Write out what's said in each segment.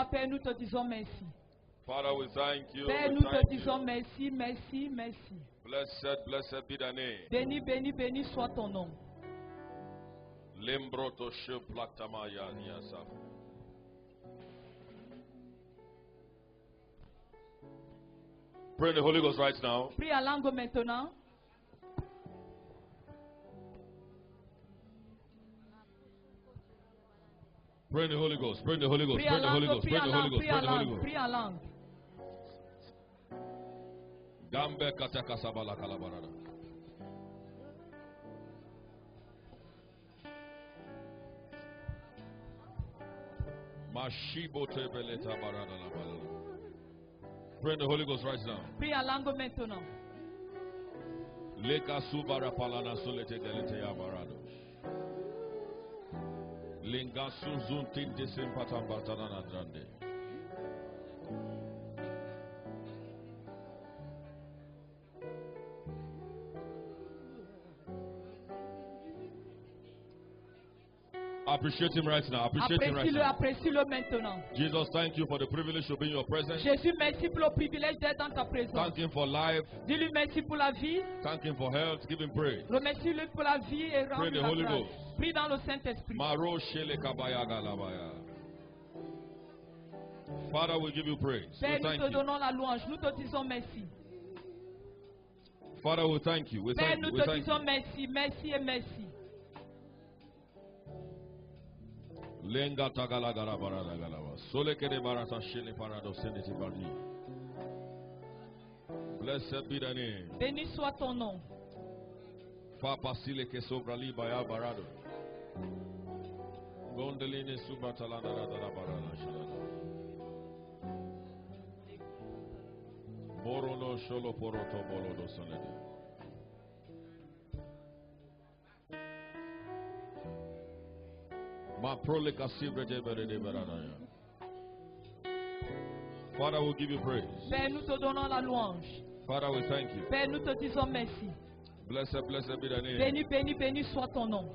Père, nous te disons merci. Father, we thank you. Père, We nous te thank disons you. merci, merci, merci. Blessed, blessed be the name. Béni, béni, béni soit ton nom. Lembroto Sheplatama Yasaf. Pray in the Holy Ghost right now. Prie à langue maintenant. Pray in the Holy Ghost. Pray in the Holy Ghost. Prie Pray à in the Holy langue, Ghost. prie Pray à in the Holy langue, Ghost. prie Pray à in the Holy langue, Ghost. prie à langue. Gambe Kataka Kalabarada. Mashibo Tebeleta Barada la Balala. Pray in the Holy Ghost right now. Prie à langue maintenant. Leka Subara Palana Solete Delete Yabarado. Linga Suzuntin Disimpatam Batana Drande. Appreciate him right now. Appreciate him right Apprécie-le, now. apprécie-le maintenant. Jesus, thank you for the privilege to be in your presence. Jésus, merci pour le privilège d'être dans ta présence. Thank him for life. Dis-lui merci pour la vie. Thank him for health. Give him praise. Remercie-le pour la vie et Pray the rends-lui la Holy grâce. Ghost. Prie dans le Saint-Esprit. Maro Shele Kabaya Galabaya. Father, we give you praise. Père, We nous thank te you. donnons la louange. Nous te disons merci. Father, we thank you. We Père, thank nous you. We te thank disons you. merci, merci et merci. Lenga Tagala Galabarada Galaba. Solekere Barata Shele Parado Seneti Bardi. Blessed be the name. Béni soit ton nom. Fa Pasile ke Sobrali Baya Barado. Gondeline Subatalanda Radara Barada Shalada. Morono Sholo Poroto Bolodo Sonedi. Father, we give you praise. Père, nous te donnons la louange. Father, we thank you. Père, nous te disons merci. Blessed, blessed be the name. Béni, béni, béni soit ton nom.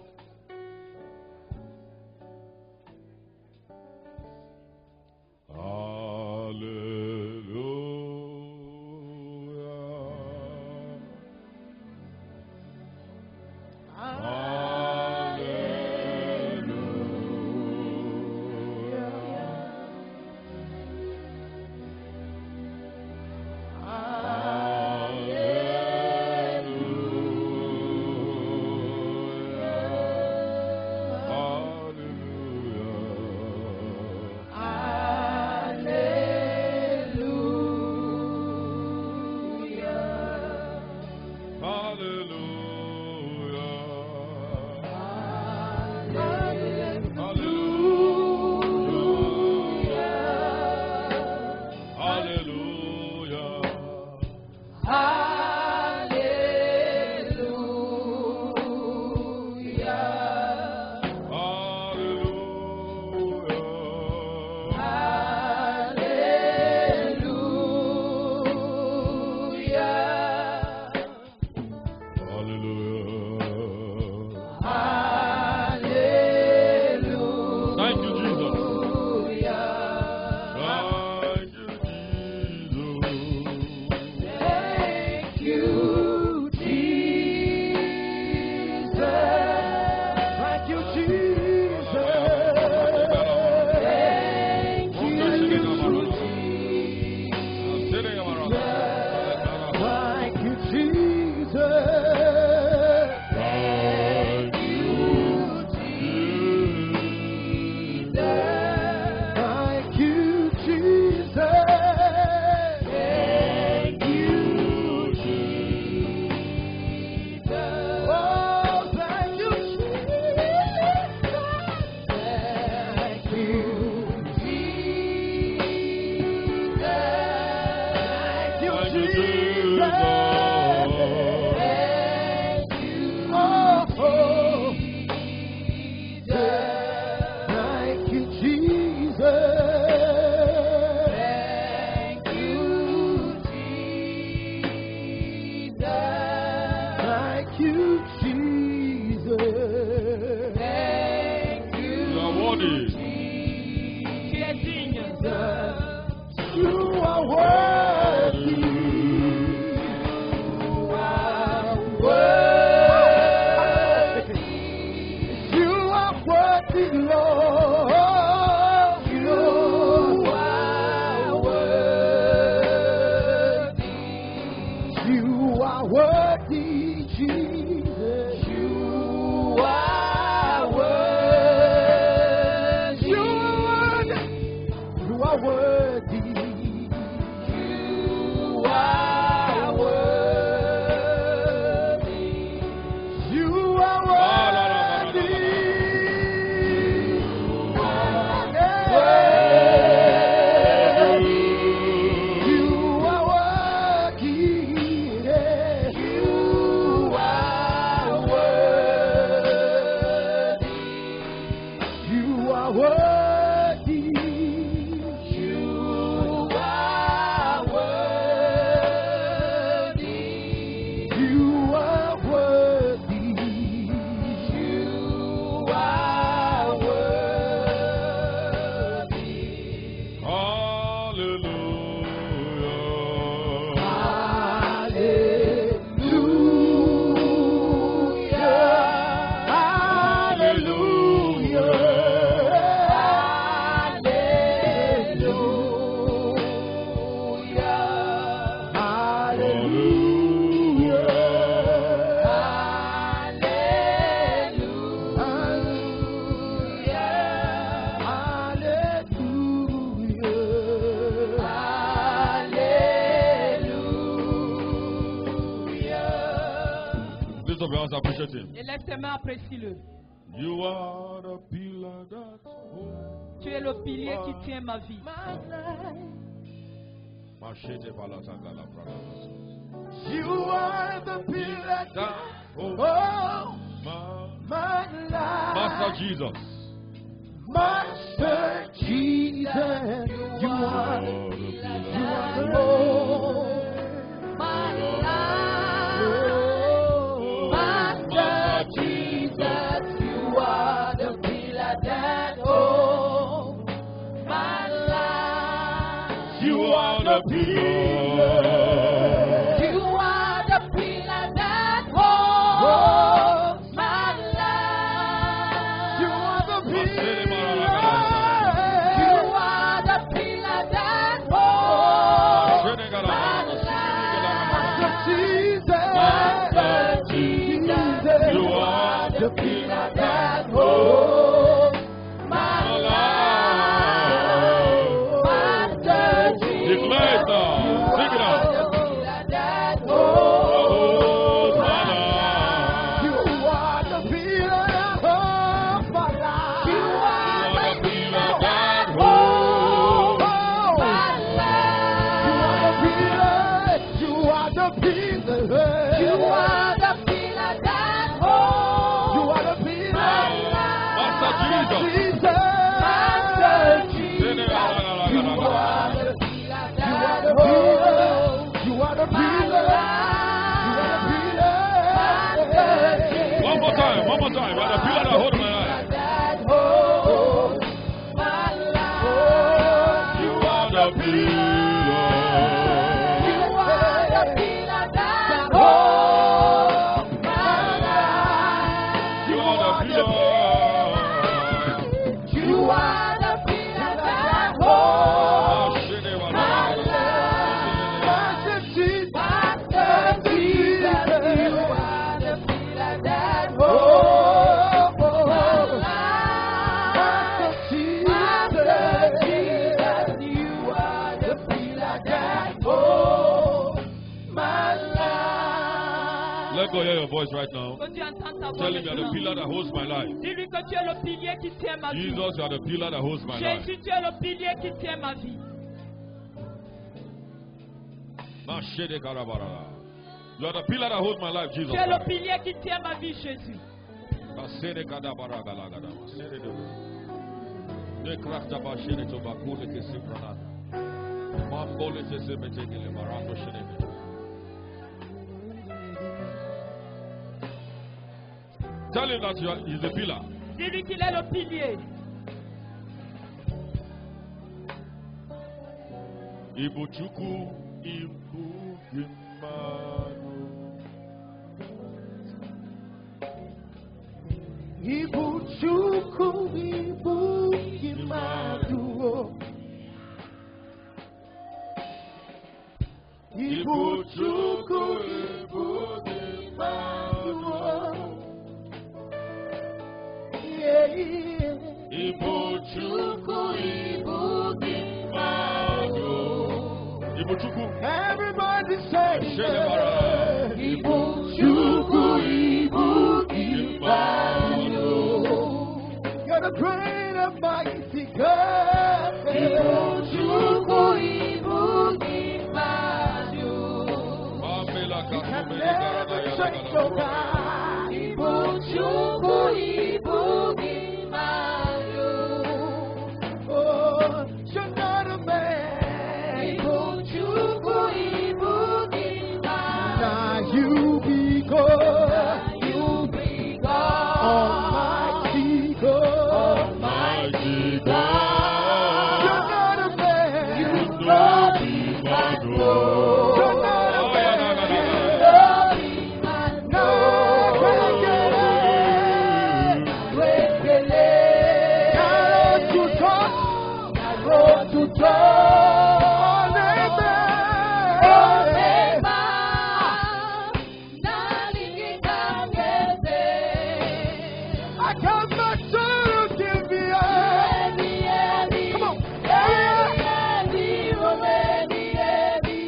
are worthy. You are worthy. You are worthy. You are worthy. You are worthy. You are worthy. You are worthy. You are worthy. You are worthy. Lift up your hands, appreciate him. Et lève tes mains, apprécie-le. You are the pillar that holds Tu es le pilier qui tient ma vie. Machete palatangala pragas. You are the pillar That holds of my my life. Master Jesus. Master Jesus, you are Oh, the the pillar. Lord. My life. Master Jesus, you are the pillar that holds my life. You are the pillar. You are the pillar that holds my life. You are the pillar. You are the pillar that holds my life. Master Jesus, you are the pillar that holds my life. Master Jesus, Declare it now. Sing it out. the pillar that holds Oh, my life. you are the pillar that holds my life. You are the pillar that holds my life. You are the pillar. You are the pillar that holds. You are the pillar. Master Jesus. Master Jesus. You are the pillar that holds. You are the pillar. You are the pillar. One more time. You are the pillar that holds my life. That holds my life. You are the pillar. You are the pillar that holds my life. You are the pillar. You are the pillar that holds my life. Master Jesus, you are the pillar that holds my life. Master Jesus, you are the pillar that holds my life. Let go hear your voice right now. Que tu entends ta voix. Tell him you are the maintenant. pillar that holds my life. Dis-lui que tu es le pilier qui tient ma vie. Jesus, you are the pillar that holds my life. Jésus, tu es le pilier qui tient ma vie. Mashede karabarara. You are the pillar that holds my life, Jesus. Tu es le Christ. pilier qui tient ma vie, Jésus. Kasere kadabaragalagada. Masere dogo. Ne krakta bashene to bakule kesibrana. Mambole tese metegele marando shenene. Tell him that he's the pillar. Dis-lui qu'il est le pilier. Ibuchuku ibugimanu. Ibuchuku ibugimanu. Ibuchuku ibugimanu. Yeah, yeah. Ibuchuku ibugimanu. Ibuchuku. Everybody say, Shelebara. Ibuchuku, Ibu-Imanu. You're the great and mighty God. Ibuchuku, Ibu-Imanu. You can never change your God. Ibuchuku, Ibu-Imanu. Oh, you're not a man. Ibuchuku, Ibu-Imanu. Now you be God. You be God. Almighty God. Almighty God. You're not a man. You know me, my Lord. You're not a Oh, yeah, man. no, no, no, no. No, can I get it? Narrow to talk. Narrow to talk. I got my soul to give you. Come on.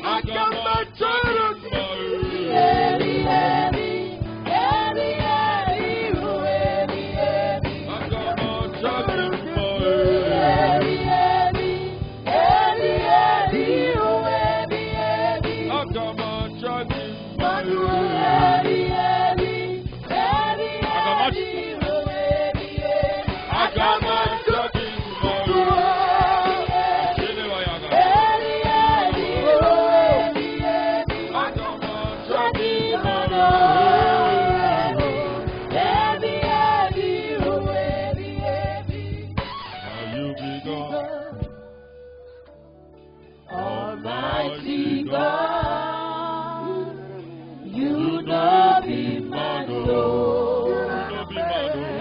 I got my soul to give you. Almighty God, you know me, my Lord.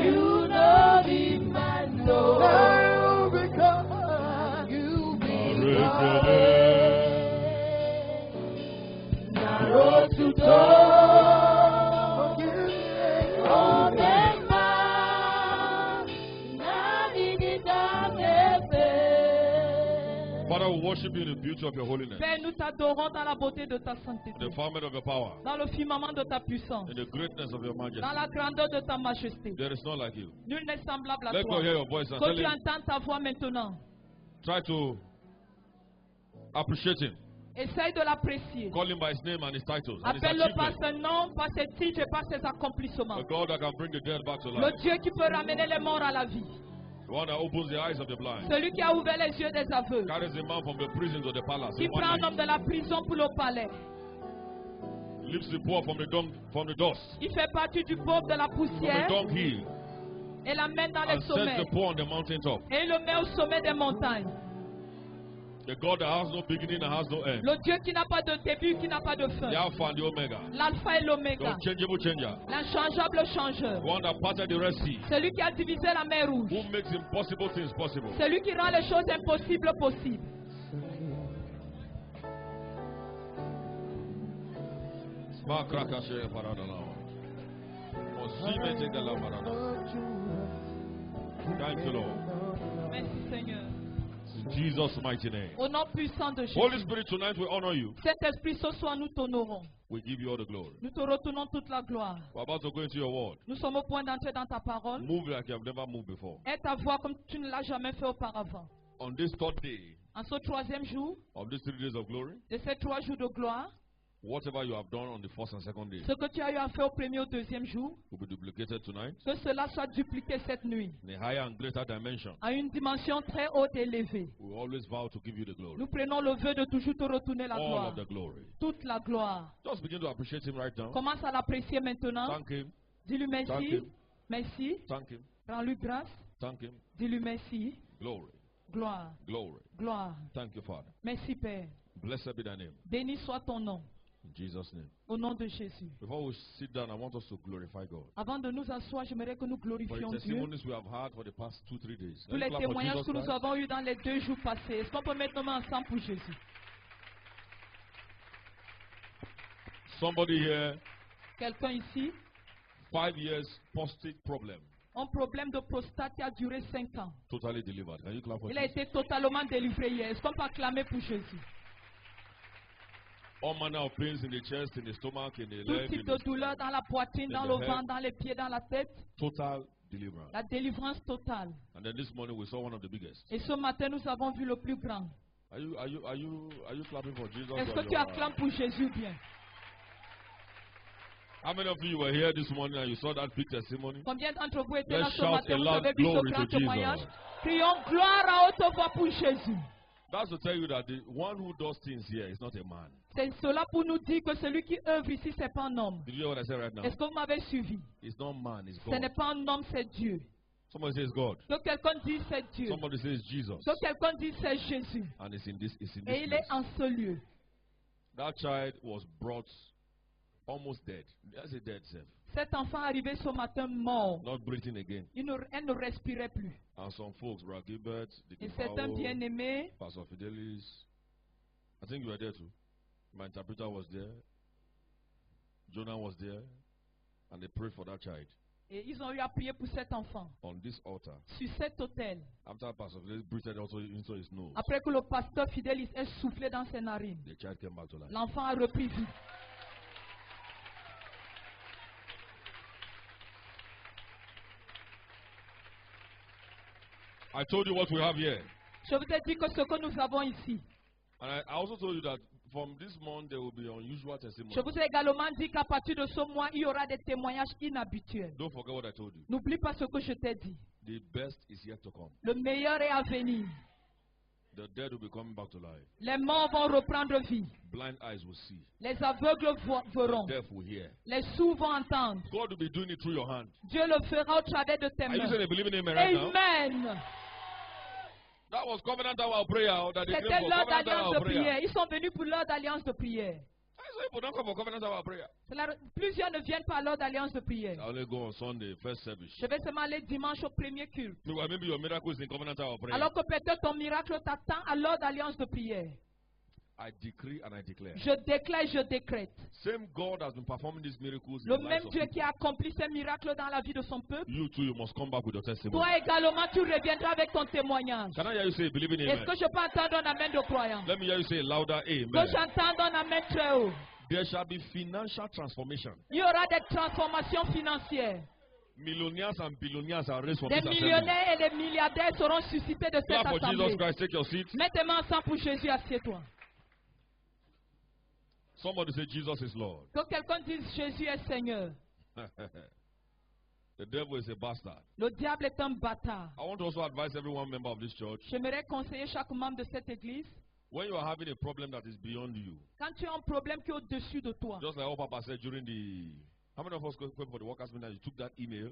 You know me, my Lord. Because you be Narrow to door, open mouth, Father, we worship you in the beauty of your holiness, Père, nous t'adorons dans la beauté de ta sainteté, in the firmament of your power, dans le firmament de ta puissance, in the greatness of your majesty. dans la grandeur de ta majesté. There is none like you. Nul n'est semblable à Let toi. God hear your voice and Que tell tu him, entends ta voix maintenant. try to appreciate him. Essaye de l'apprécier. Call him by his name and his titles and his Appelle-le par achievements. son nom, par ses titres et par ses accomplissements. The God that can bring the dead back to Le life. Dieu qui peut ramener les morts à la vie. The one that opens the eyes of the blind. Celui qui a ouvert les yeux des aveugles. Carries a man from the prison to the palace Qui in one prend un night. homme de la prison pour le palais. Lifts the poor from the dust. Il fait partie du pauvre de la From the poussière dunghill. et l'amène dans les And sets sommets. the poor on the mountaintop. Et il le met au sommet des montagnes. The God that has no beginning and has no end. Le Dieu qui n'a pas de début, qui n'a pas de fin. The Alpha and the Omega. L'alpha et The l'oméga. unchangeable changer. L'inchangeable changeur. The one that parted the Red Sea. Celui qui a divisé la mer rouge. Who makes impossible things possible. Celui qui rend les choses impossibles possibles. Thank you, Lord. Merci Seigneur. In Jesus' mighty name. Au nom puissant de Jésus. Holy Spirit, tonight we honor you. Saint-Esprit, ce soir nous t'honorons. We give you all the glory. Nous te retournons toute la gloire. We're about to go into your word. Nous sommes au point d'entrer dans ta parole. Move like you have never moved before. Aie ta voix comme tu ne l'as jamais fait auparavant. On this third day En ce troisième jour, of these 3 days of glory, de ces 3 jours de gloire, whatever you have done on the first and second day ce que tu as eu à faire au premier et au deuxième jour, will be duplicated tonight que cela soit dupliqué cette nuit, in a higher and greater dimension. à une dimension très haute et élevée. We always vow to give you the glory. Nous prenons le vœu de toujours te retourner la All gloire. of the glory. Toute la gloire. Just begin to appreciate him right now. Commence à l'apprécier maintenant. Thank him. Dis-lui Thank merci. him. Merci. Thank him. Rends-lui grâce. Thank him. Dis-lui merci. Glory. Gloire. Glory. Gloire. Thank you, Father. Merci Père. Blessed be thy name. Béni soit ton nom. In Jesus' name. Au nom de Jésus. Before we sit down, I want us to glorify God. Avant de nous asseoir, j'aimerais que nous For the glorifions Dieu. testimonies we have had for the past 2-3 days. Tous Can you les clap for témoignages Jesus que nous Christ? avons eus dans les 2 jours passés. Est-ce qu'on peut mettre nos mains ensemble pour Jésus? Somebody here, Quelqu'un ici, 5 years prostate problem, un problème de prostate qui a duré 5 ans. totally delivered. Can you clap for Il a Jesus? été totalement délivré hier. Est-ce qu'on peut acclamer pour Jésus? All manner of pains in the chest, in the stomach, in the Tout leg, type in de the douleur dans la poitrine, dans in le the head. ventre, dans les pieds, dans la tête. total deliverance. La délivrance totale. And then this morning we saw one of the biggest. Et ce matin, nous avons vu le plus grand. Are you clapping for Jesus? Est-ce or que you tu are- acclames pour Jésus bien? How many of you were here this morning and you saw that big testimony? Combien d'entre vous étaient là Let's ce shout matin? a Vous loud avez vu ce glory grand to témoignage? Jesus. Crions gloire à haute voix pour Jésus. That's to tell you that the one who does things here is not a man. C'est cela pour nous dire que celui qui œuvre ici, ce n'est pas un homme. Did you hear what I said right now? Est-ce que vous m'avez suivi? It's not man, it's Ce n'est God. pas un homme, c'est Dieu. Somebody says God. Que quelqu'un dise c'est Dieu. Somebody says Jesus. Que quelqu'un dise c'est Jésus. And it's in this Et il place. est en ce lieu. That child was brought almost dead. I say dead, self. Cet enfant arrivé ce matin mort. Not breathing again. Elle ne respirait plus. And some folks, Brad Gilbert, Et Dickie c'est un Powell, bien-aimé. Pastor Fidelis. I think you were there too. My interpreter was there. Jonah was there. And they prayed for that child Et ils ont eu à prier pour cet enfant. on this altar. Sur cet autel. After Pastor Fidelis breathed also into his nose, Après que le pasteur Fidèle ait soufflé dans ses narines. the child came back to life. L'enfant a repris vie. I told you what we have here. Je vous ai dit que ce que nous avons ici. And I also told you that from this month there will be unusual testimony. Je vous ai également dit qu'à partir de ce mois, il y aura des témoignages inhabituels. Don't forget what I told you. N'oublie pas ce que je t'ai dit. The best is yet to come. Le meilleur est à venir. The dead will be coming back to life. Les morts vont reprendre vie. Blind eyes will see. Les aveugles verront. The deaf will hear. Les sourds vont entendre. God will be doing it through your hand. Dieu le fera au travers de tes Are you mains. saying a believing amen right now? Amen. That was covenant hour prayer that they C'était came for. l'heure Covenant d'alliance de hour prayer. prière. Ils sont venus pour l'heure d'alliance de prière. I say people don't come for covenant hour prayer. Plusieurs ne viennent pas à l'heure d'alliance de prière. I only go on Sunday, first service. Je vais seulement aller dimanche au premier culte. Meanwhile, maybe your miracle is in covenant hour prayer. Alors que peut-être ton miracle t'attend à l'heure d'alliance de prière. I decree and I declare. Je déclare, je décrète. Same God has been performing these miracles in Le the lives même of Dieu people. qui a accompli ces miracles dans la vie de son peuple, You too, you must come back with your testimony. toi également, tu reviendras avec ton témoignage. Can I hear you say believing Est-ce amen? que je peux entendre un amen de croyant? Let me hear you say louder Que amen. j'entende un amen très haut. There shall be financial transformation. Il y aura des transformations financières. Millionaires and billionaires are raised from Des this assembly. millionnaires et des milliardaires seront suscités de cette Clap for Jesus assemblée. Christ. Take your seat. Mettez-moi ensemble pour Jésus, assieds-toi. Somebody say Jesus is Lord. Que quelqu'un dise Jésus est Seigneur. The devil is a bastard. Le diable est un bâtard. I want to also advise every one member of this church. J'aimerais conseiller chaque membre de cette église. When you are having a problem that is beyond you, Quand tu as un problème qui est au-dessus de toi, just like what Papa said during the. How many of us came for the workers' meeting and you took that email?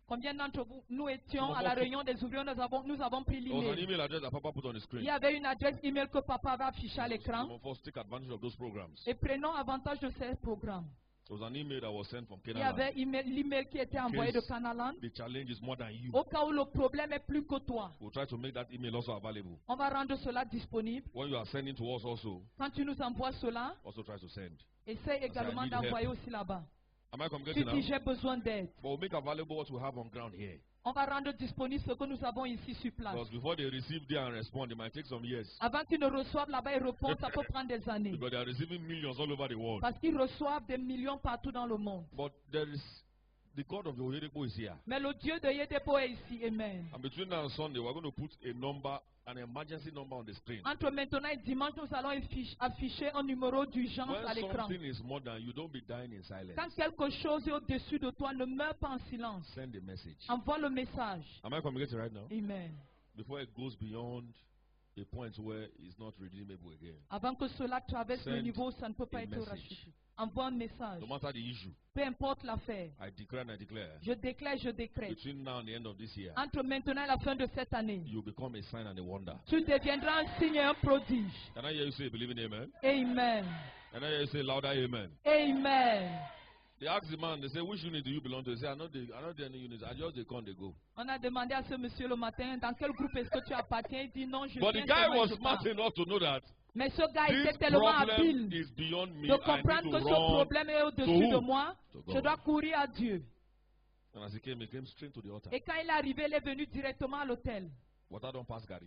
combien d'entre vous, nous étions à la réunion des ouvriers, nous avons pris There was an l'email. email address that Papa put on the Il screen. y avait une adresse email que papa avait affichée à l'écran. Some of us take advantage of those programs. Et prenons avantage de ces programmes. There was an email that was sent from Il y Canada. avait l'email qui était envoyé de Case- Canalan. The challenge is more than you. Au cas où le problème est plus que toi, We'll try to make that email also available. on va rendre cela disponible. When you are sending to us also, Quand tu nous envoies cela, also try to send. essaie également need d'envoyer help. aussi là-bas. Am I Tu communicating now? dis j'ai besoin d'aide. But we'll make available what we have on ground here. On va rendre disponible ce que nous avons ici sur place. Because before they receive there and respond, it might take some years. Avant qu'ils ne reçoivent là-bas et répondent, ça peut prendre des années. Because they are receiving millions all over the world. Parce qu'ils reçoivent des millions partout dans le monde. But there is the God of the Oyedepo is here. Mais le Dieu de Yedepo est ici. Amen. And between now and Sunday, we're going to put a number, an emergency number on the screen. Entre maintenant et dimanche, nous allons afficher un numéro d'urgence à When l'écran. something is more than you, don't be dying in silence. Quand quelque chose est au-dessus de toi, ne meurs pas en silence. Send a message. Envoie le message. Am I communicating right now? Amen. Before it goes beyond a point where it's not redeemable again. Avant que cela traverse le Send niveau, ça ne peut pas a être message. racheté. Envoie un message. No matter the issue, Peu importe l'affaire. I declare and I declare. Je déclare, je décrète. Between now and the end of this year, Entre maintenant et la fin de cette année, you become a sign and a wonder. tu deviendras un signe et un prodige. Can I hear you say believing amen? Amen. Can I hear you say louder amen? Amen. They ask the man, they say, which unit do you belong to? He say, I know any units. I just they come, they go. On a demandé à ce monsieur le matin, dans quel groupe est-ce que tu appartiens? Il dit non, je But the viens guy seulement, was je smart pars. enough to know that Mais ce gars this était tellement problem habile is beyond me. de I comprendre need que to ce run. problème est to au-dessus who? de moi. To Je God. dois courir à Dieu. And as he came straight to the altar. Et quand il est arrivé, il est venu directement à l'autel. Water don't pass Gary.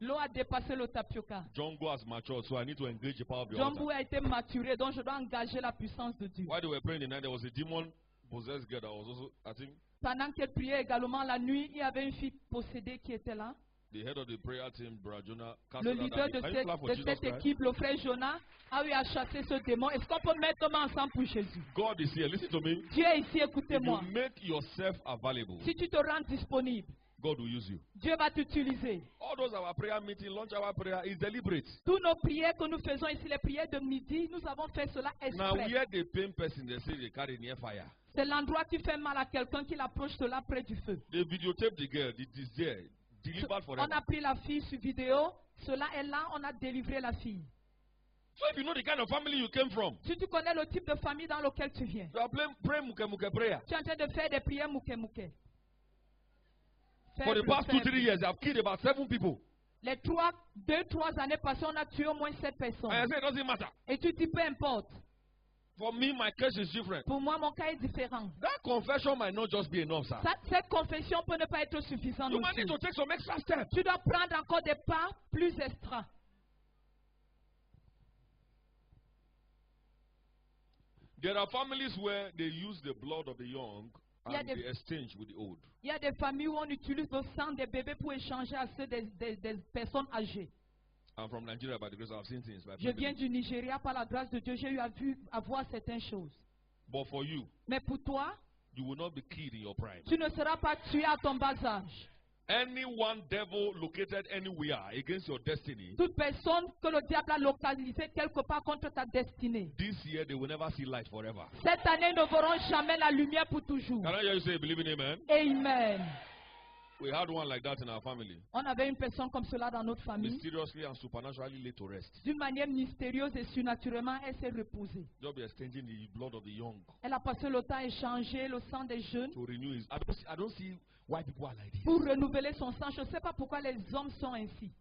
L'eau a dépassé le tapioca. Jongo has matured, so I need to engage the power of the Jambou altar. a été maturé, donc je dois engager la puissance de Dieu. While they were praying the night, there was a demon-possessed girl that was also, I think, Pendant qu'elle priait également la nuit, il y avait une fille possédée qui était là. the head of the prayer team, Brother Jonah, cast Le it out. leader de Can you clap for de Jesus cette Christ? équipe, le frère Jonah, a eu à chasser ce démon. Est-ce qu'on peut mettre nos mains ensemble pour Jésus? God is here. Listen to me. Dieu est ici, If you écoutez-moi. make yourself available, Si tu te rends disponible, God will use you. Dieu va t'utiliser. All those our prayer meeting, launch our prayer is deliberate. Toutes nos prières que nous faisons ici, les prières de midi, nous avons fait cela Now, exprès. where the pain person, they say they carry near fire. C'est l'endroit qui fait mal à quelqu'un qui l'approche cela près du feu. They videotape the girl. It is there. Delivered On forever. a pris la fille sur vidéo, cela est là, on a délivré la fille. So if you know the kind of family you came from, Si tu connais le type de famille dans lequel tu viens, you are praying muke muke prayer. tu es en train de faire des prières mouké mouké. For the Faible, past 2-3 faible. years, I've killed about 7 people. Les 2-3 années passées, on a tué au moins 7 personnes. And I say it doesn't matter. Et tu dis peu importe. For me, my case is different. Pour moi, mon cas est différent. That confession might not just be enough, sir. Cette confession peut ne pas être suffisante. You might aussi. need to take some extra steps. Tu dois prendre encore des pas plus extra. There are families where they use the blood of the young Yeah, and the- they exchange with the old. Il y a des familles où on utilise le sang des bébés pour échanger à ceux des personnes âgées. I'm from Nigeria, by the grace I've seen things. Like Je viens du Nigeria, par la grâce de Dieu, j'ai eu à voir certaines choses. But for you, Mais pour toi, you will not be killed in your prime. tu ne seras pas tué à ton bas âge. Any one devil located anywhere against your destiny, Toute personne que le diable a localisée quelque part contre ta destinée. this year they will never see light forever. Cette année, ils ne verront jamais la lumière pour toujours. Can I hear you say, believe in amen? Amen. We had one like that in our family. On avait une personne comme cela dans notre famille. Mysteriously and supernaturally laid to rest. D'une manière mystérieuse et surnaturellement, elle s'est reposée. Just be exchanging the blood of the young Elle a passé le temps à échanger le sang des jeunes to renew his. I don't see why people are like this. pour renouveler son sang. Je ne sais pas pourquoi les hommes sont ainsi.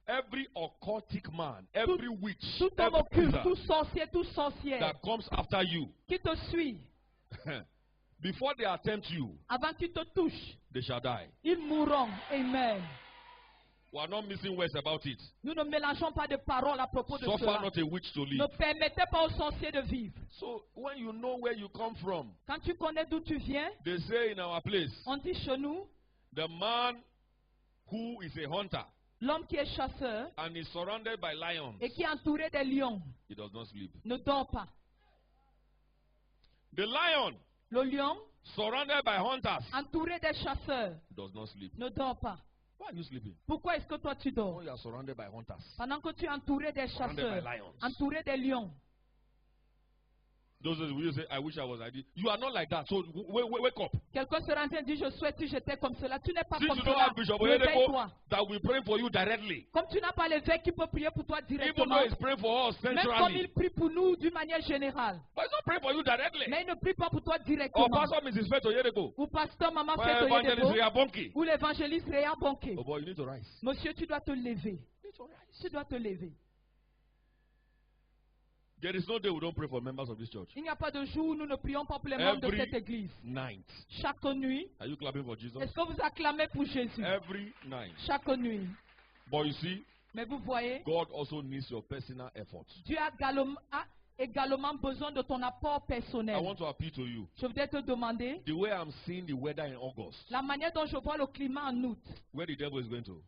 Every occultic man, every witch, Tout homme every occulte, wizard tout sorcier, tout sorcière that comes after you, qui te suit, before they attempt you, avant qu'ils te touchent, they shall die. ils mourront. Amen. We are not missing words about it. Nous ne mélangeons pas de paroles à propos de Suffer cela. not a witch to Ne live. permettez pas aux sorciers de vivre. So when you know where you come from, Quand tu connais d'où tu viens, they say in our place, on dit chez nous, the man who is a hunter l'homme qui est chasseur and is surrounded by lions, et qui est entouré des lions he does not sleep. ne dort pas. The lion Le lion, surrounded by hunters entouré des chasseurs, does not sleep. ne dort pas. Why are you sleeping? Pourquoi est-ce que toi tu dors? When you are surrounded by hunters. Pendant que tu es entouré des Surrounded by chasseurs, lions. entouré des lions. Those days we used to say, I wish I was like this. You are not like that. So wake up. Quelqu'un sera en train de dire, je souhaite si j'étais comme cela. Tu n'es pas Since comme you don't cela. have Bishop Réveille-toi. Oyedeko that will pray for you directly, Comme tu n'as pas l'évêque qui peut prier pour toi even directement, though he's praying for us même comme centrally, il prie pour nous d'une manière générale, but he's not praying for you directly. mais il ne prie pas pour toi Or directement. Pastor Mrs. Feto Oyedeko, Ou pasteur Maman or Feto Evangelist Yedebo, Riyabonki. ou l'évangéliste Réa Bonke. Oh boy, you need to rise. Monsieur, tu dois te lever. You need to rise. Tu dois te lever. There is no day we don't pray for members of this church. Il n'y a pas de jour où nous ne prions pas pour les membres de Every cette église. night. Chaque nuit, Are you clapping for Jesus? est-ce que vous acclamez pour Jésus? Every night. Chaque nuit. But you see, Mais vous voyez, God also needs your personal effort. Dieu a également besoin de ton apport I personnel. want to appeal to you. Je voudrais te demander, The way I'm seeing the weather in August, la manière dont je vois le climat en août, where the devil is going to,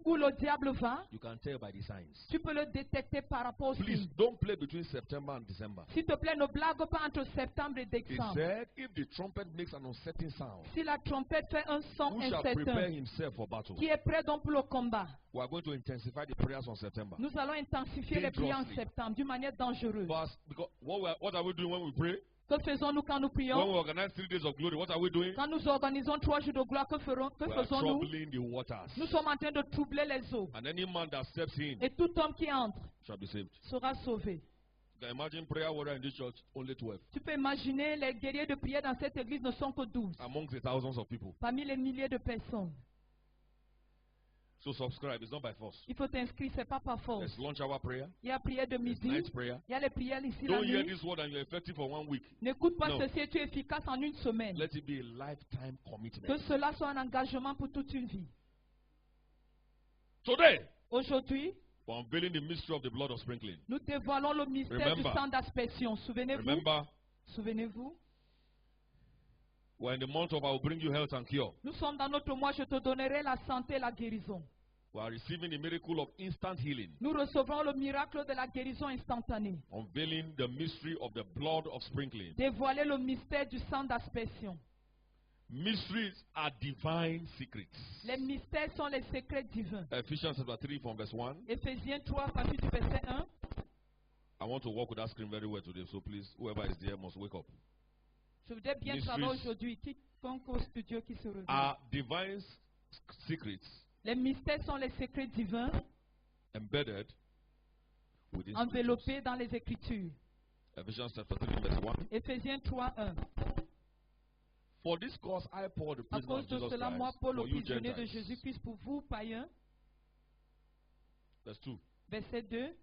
où le diable va, you can tell by the signs. tu peux le détecter par rapport au Please signe. don't play between September and December. S'il te plaît, ne blague pas entre septembre et He décembre. said, if the trumpet makes an uncertain sound, Si la trompette fait un son who shall prepare incertain, himself for battle? qui est prêt donc pour le combat, We are going to intensify the prayers on September. nous allons intensifier les prières en Dangerously. septembre d'une manière dangereuse. Because what are we doing when we pray? Que faisons-nous quand nous When prions? we organize 3 days of glory, what are we doing? Quand nous organisons 3 jours de gloire, que We are faisons-nous? troubling the waters. Nous sommes en train de troubler les eaux. And any man that steps in Et tout homme qui entre shall be saved. sera sauvé. You can imagine prayer warrior in this church, only 12. Tu peux imaginer, les guerriers de prière dans cette église ne sont que 12. Amongst the thousands of people. Parmi les milliers de personnes. So subscribe. It's not by force. Il faut t'inscrire, ce n'est pas par force. Let's launch our prayer. Il y a prière de It's midi. night prayer. Il y a les prières ici la Don't hear nuit. this word and you're effective for 1 week. N'écoute pas No. ceci et tu es efficace en une semaine. Let it be a lifetime Que commitment. cela soit un engagement pour toute une vie. Today, Aujourd'hui, we're unveiling the mystery of the blood of sprinkling. nous dévoilons le mystère du Remember. sang d'aspersion. Souvenez-vous? Remember, Souvenez-vous? we're in the month of I will bring you health and cure. Nous sommes dans notre mois, je te donnerai la santé et la guérison. We are receiving the miracle of instant healing. Nous recevrons le miracle de la guérison instantanée. Unveiling the mystery of the blood of sprinkling. Dévoiler le mystère du sang d'aspersion. Mysteries are divine secrets. Les mystères sont les secrets divins. Ephesians chapter 3 from verse 1. Éphésiens 3, partir du verset 1. I want to work with that screen very well today, so please, whoever is there must wake up. Je voudrais bien Mysteries travailler aujourd'hui. Quiconque au studio qui se réveille. Are divine secrets Les mystères sont les secrets divins embedded within enveloppés dans les Écritures. Ephesians chapter 3 verse 1. Éphésiens 3, 1. For this cause I, Paul, the À prisoner cause of de Jesus cela, moi, Christ, Paul, le for you prisonnier de Gentiles. Jésus-Christ, pour vous, païens. Verse 2. Verset 2.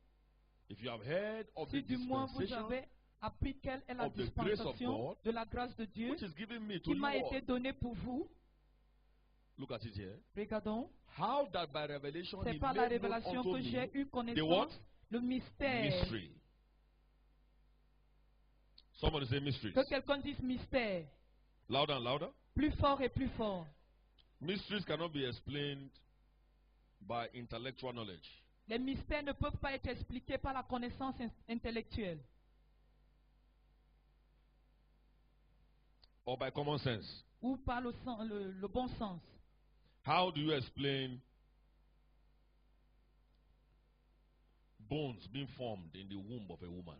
If you have heard of Si the du moins vous dispensation avez appris quelle est la of the grace of dispensation God, de la grâce de Dieu which is given me to qui you m'a all. été donnée pour vous, Look at it here. regardons, How that by revelation he c'est par la made known révélation unto que j'ai me eu the what? connaissance, le mystère. Mystery. Somebody say mysteries. Que quelqu'un dise mystère, Louder and louder. plus fort et plus fort. Mysteries cannot be explained by intellectual knowledge. Les mystères ne peuvent pas être expliqués par la connaissance intellectuelle Or by common sense. ou par le bon sens. How do you explain bones being formed in the womb of a woman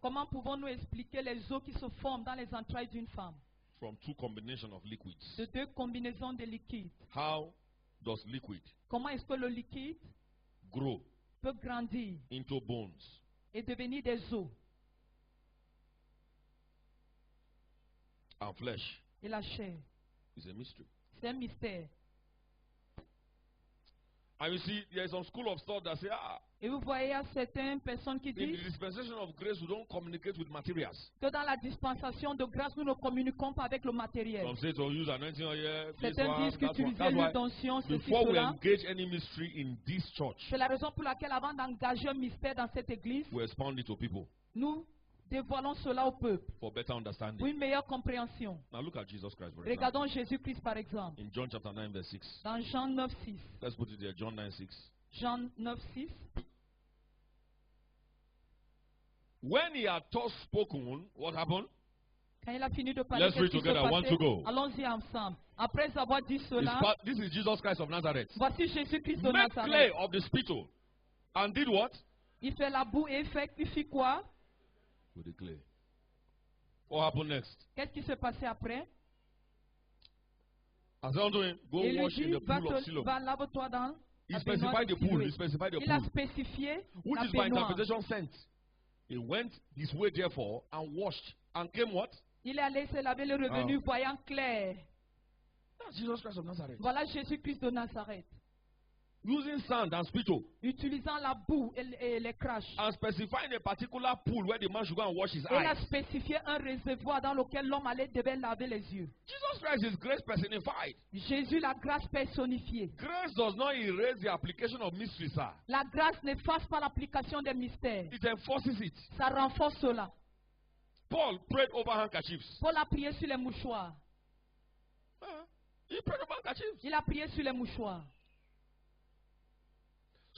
Comment pouvons-nous expliquer les os qui se forment dans les entrailles d'une femme from two combinations of liquids? de deux combinaisons de liquides? How does liquid Comment est-ce que le liquide grow peut grandir into bones? et devenir des os And flesh et la chair? is a mystery. C'est un mystère. And you see, there is some school of thought that say, Et vous voyez, il y a certaines personnes qui in the disent dispensation of grace, we don't communicate with materials. que dans la dispensation de grâce, nous ne communiquons pas avec le matériel. Some say to use anointing oil, this Certains one, disent that one. qu'utiliser That's l'huile why, d'onction, ceci, before we cela. engage any mystery in this church, C'est la raison pour laquelle, avant d'engager un mystère dans cette église, we expound it to people nous dévoilons cela au peuple for better pour understanding. une meilleure compréhension. Now look at Jesus Christ, for example. Regardons Jésus-Christ par exemple. In John chapter 9, verse 6. Dans Jean 9, 6. Let's put it there, John 9, 6. Jean 9, 6. When he had thus spoken, what happened? Quand il a fini de parler, Let's qu'est-ce read qui se together. One, passait? two, go. Allons-y ensemble. Après avoir dit cela, This is Jesus Christ of Nazareth. voici Jésus-Christ de Made clay Nazareth. of the spittle and did what? Il fait la boue et il fit quoi? With the clay. What happened next? Qu'est-ce qui s'est passé après? I said unto him, go Il lui wash in dit, the pool of Siloam. va lave-toi dans He la specified baignoire the de pool. Siloé. He specified the Il a pool. spécifié Which la is by baignoire. interpretation sent. He went his way therefore and washed and came what? Il est allé se laver, le revenu voyant clair. That's Jesus Christ of Nazareth. Voilà Jésus-Christ de Nazareth. Using sand and spittle Utilisant la boue et les craches. and specifying a particular pool where the man should go and wash his Il a eyes. spécifié un réservoir dans lequel l'homme devait laver les yeux. Jesus Christ is grace personified. Jésus, la grâce personnifiée. Grace does not erase the application of mystery, sir. La grâce n'efface pas l'application des mystères. It enforces it. Ça renforce cela. Paul prayed over handkerchiefs. Paul a prié sur les mouchoirs. He prayed over handkerchiefs. Il a prié sur les mouchoirs.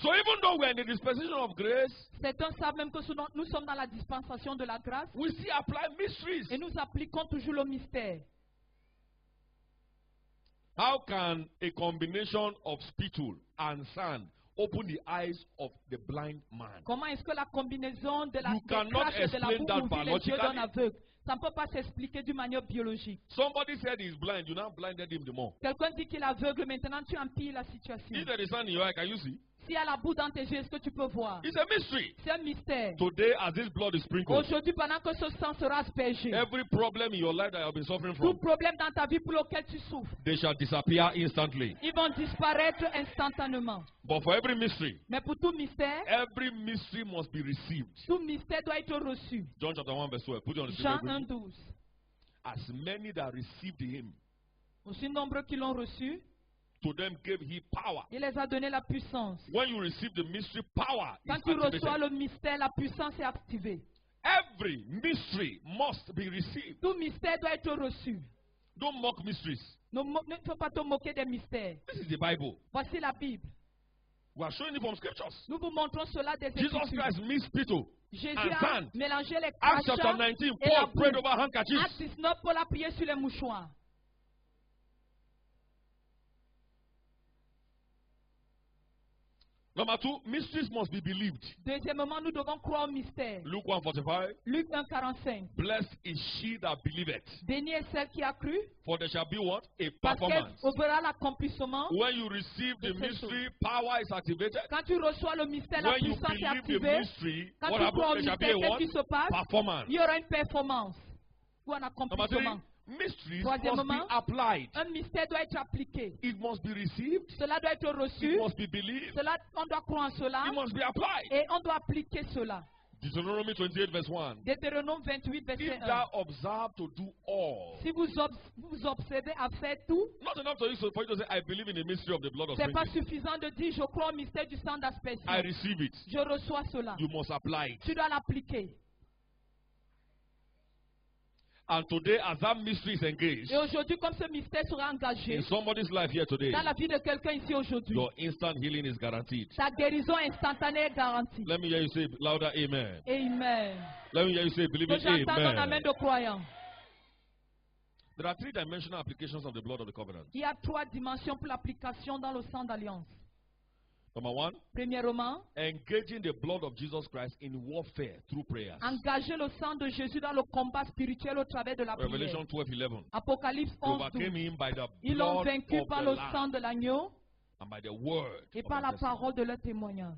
So even though we are in the dispensation of grace, Certains savent même que nous sommes dans la dispensation de la grâce we still apply mysteries. et nous appliquons toujours le mystère. How can a combination of spittle and sand open the eyes of the blind man? Comment est-ce que la combinaison de la You cannot crache et de la explain boue that ouvre les yeux d'un biologically. aveugle? Ça ne peut pas s'expliquer d'une manière biologique. Somebody said he's blind. You now blinded him the more. Quelqu'un dit qu'il est aveugle, maintenant tu empires la situation. If there is sand in your eye, can you see? S'il y a la boue dans tes yeux, est-ce que tu peux voir? It's a mystery. C'est un mystère. Today, as this blood is sprinkled, Aujourd'hui, pendant que ce sang sera aspergé, every problem in your life that you have been suffering tout from, problème dans ta vie pour lequel tu souffres, they shall disappear instantly. ils vont disparaître instantanément. But for every mystery, Mais pour tout mystère, every mystery must be received. tout mystère doit être reçu. John chapter 1 verse 12. Put it on the Jean screen. 1, 12. As many that received him, Aussi nombreux qui l'ont reçu, to them gave he power. Il les a donné la puissance. When you receive the mystery, power is Quand tu reçois activated. le mystère, la puissance est activée. Every mystery must be received. Tout mystère doit être reçu. Don't mock mysteries. Ne faut pas te moquer des mystères. This is the Bible. Voici la Bible. We are showing you from scriptures. Nous vous montrons cela des Jesus Écritures. Christ mixed people. Jésus and a sand. mélangé les Acts chapter crachats 19, et la Paul prayed boue. over handkerchiefs. Acte 19, Paul a prié sur les mouchoirs. Number 2, mysteries must be believed. Deuxièmement, nous devons croire au mystère. Luke 1:45. Luc 1,45. Blessed is she that believeth, Béni est celle qui a cru, for there shall be what? A parce qu'elle performance. verra l'accomplissement. When you receive the de ces mystery, power is activated. Quand tu reçois le mystère, la When you puissance est believe the activée. mystery, Quand what tu crois au happens? There shall be mystère, a qu'est-ce what? qui se passe? Performance. Il y aura une performance ou un Number 3, accomplissement. mysteries must be Troisièmement, applied. un mystère doit être appliqué. It must be received. Cela doit être It reçu. must be believed. Cela, on doit croire en cela. It must be applied. Et on doit appliquer cela. Deuteronomy 28 verse 1. Deutéronome 28, verset If 1. thou observe to do all. Si vous observez à faire tout, Not enough for you to say, I believe in the mystery of the blood of ce n'est pas sprinkling. suffisant de dire je crois au mystère du sang d'aspersion. I receive it. Je reçois cela. You must apply it. Tu dois l'appliquer. And today, as that mystery is engaged Et aujourd'hui, comme ce mystère sera engagé in somebody's life here today, dans la vie de quelqu'un ici aujourd'hui, your instant healing is guaranteed. ta guérison instantanée est garantie. Let me hear you say louder, amen. Amen. Let me hear you say, believe Que it, j'entende un amen amen. de croyants. There are three-dimensional applications of the blood of the covenant. Il y a 3 dimensions pour l'application dans le sang d'alliance. Number 1, Premièrement, engaging the blood of Jesus Christ in warfare through prayers. engager le sang de Jésus dans le combat spirituel au travers de la prière. Revelation 12:11. Apocalypse They 11, overcame 12. him by the Ils l'ont blood vaincu of par the le Lamb sang de l'agneau and by the word et of par their la testimony. parole de leur témoignage.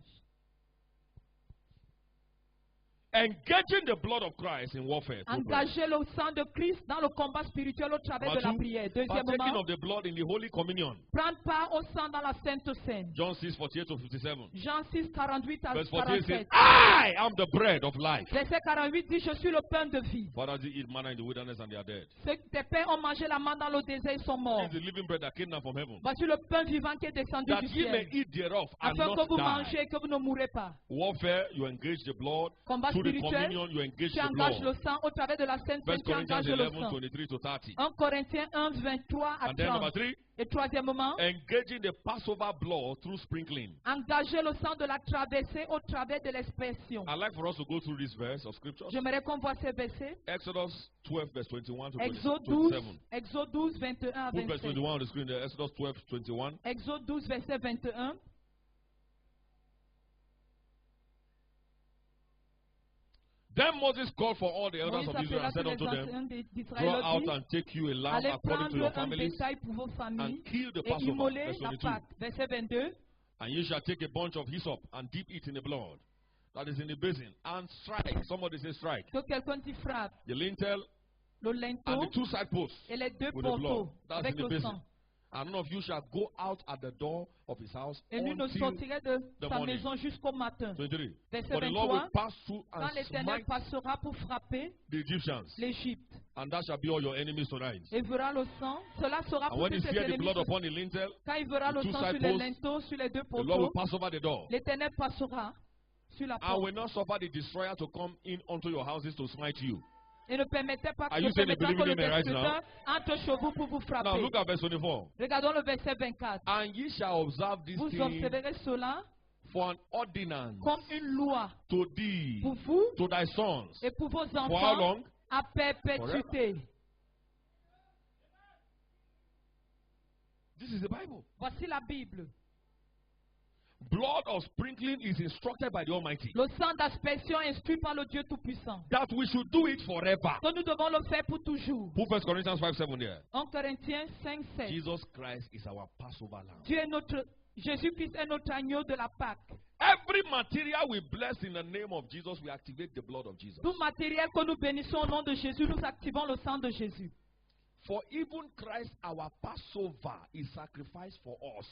Engaging the blood of Christ in warfare through prayers. Engager le sang de Christ dans le combat spirituel au travers de Number la 2, prière. partaking Deuxièmement, of the blood in the Holy Communion. prendre part au sang dans la Sainte Seine. John 6:48-57. Jean 6, 48 à Verse 48 says, 47. I am the bread of life. Verset 48 dit, je suis le pain de vie. Fathers did eat manna in the wilderness and they are dead. Ceux des pères ont mangé la manne dans le désert, ils sont morts. This is the living bread that came down from heaven. Voici le pain vivant qui est descendu That du ye may ciel. eat thereof and Afin que not vous die. mangez et que vous ne mourrez pas. Warfare, you engage the blood. Combat Through the spirituel, communion, you engage tu the engages blood. le sang au travers de la Sainte Seine, 1 tu Corinthians engages le 11, sang. 23-30. 1 Corinthiens 1, 23 à And then number 30. 3, Et troisièmement, engaging the Passover blood through sprinkling. engager le sang de la traversée au travers de l'expression. I'd like for us to go through this verse of scripture. J'aimerais qu'on voit ces versets. Exodus 12, verse 21 to Exode 27. 12, 21 à Put verse 27. 21 on the screen there. Exodus 12, 21. Exode 12, verset 21. Then Moses called for all the elders Moïse of Israel appela and said tous unto les them, anciens Draw d'Israël out et dit, and take you a lamb allez according to prendre your un families bétail pour vos familles and kill the et Passover. immoler Verse la 22. Pâque. Verset 22. And you shall take a bunch of hyssop and dip it in the blood that is in the basin and strike. Somebody say strike. Que quelqu'un t'y frappe The lintel le and linteau the two side posts et les 2 with the blood. poteaux That's avec in the le basin. sang. And none of you shall go out at the door of his house Et lui ne until sortirait de the sa morning. maison jusqu'au matin. 23. Verset For the Lord will 23. pass through Quand and l'Éternel smite passera pour frapper the Egyptians, l'Égypte and that shall be all your enemies tonight. et verra le sang, cela sera And pour when tous you ses see the ennemis. blood upon the lintel, Quand il verra le two sang side sur les posts, linteaux, sur les 2 the Lord will poteaux, pass over the door. l'Éternel passera sur la I will porte not suffer the destroyer to come in unto your houses to smite you. et ne permettez pas Are que, you ne saying permettant you que le believe in me right destructeur entre chez vous pour vous Now frapper. look at verse 24. Regardons le verset 24. And ye shall observe this Vous thing observerez cela for an ordinance comme une loi to thee, pour vous to thy sons. et pour vos For how enfants long? à perpétuité. This is the Bible. Voici la Bible. Blood of sprinkling is instructed by the Almighty Le sang d'aspersion instruit par le Dieu Tout-Puissant. that we should do it forever. Que nous devons le faire pour toujours. Put 1 Corinthians 5:7 there. 1 Corinthiens 5, 7. Jesus Christ is our Passover lamb. Dieu est notre, Jésus-Christ est notre agneau de la Pâque. Every material we bless in the name of Jesus, we activate the blood of Jesus. Tout matériel que nous bénissons au nom de Jésus, nous activons le sang de Jésus. For even Christ, our Passover, is sacrificed for us.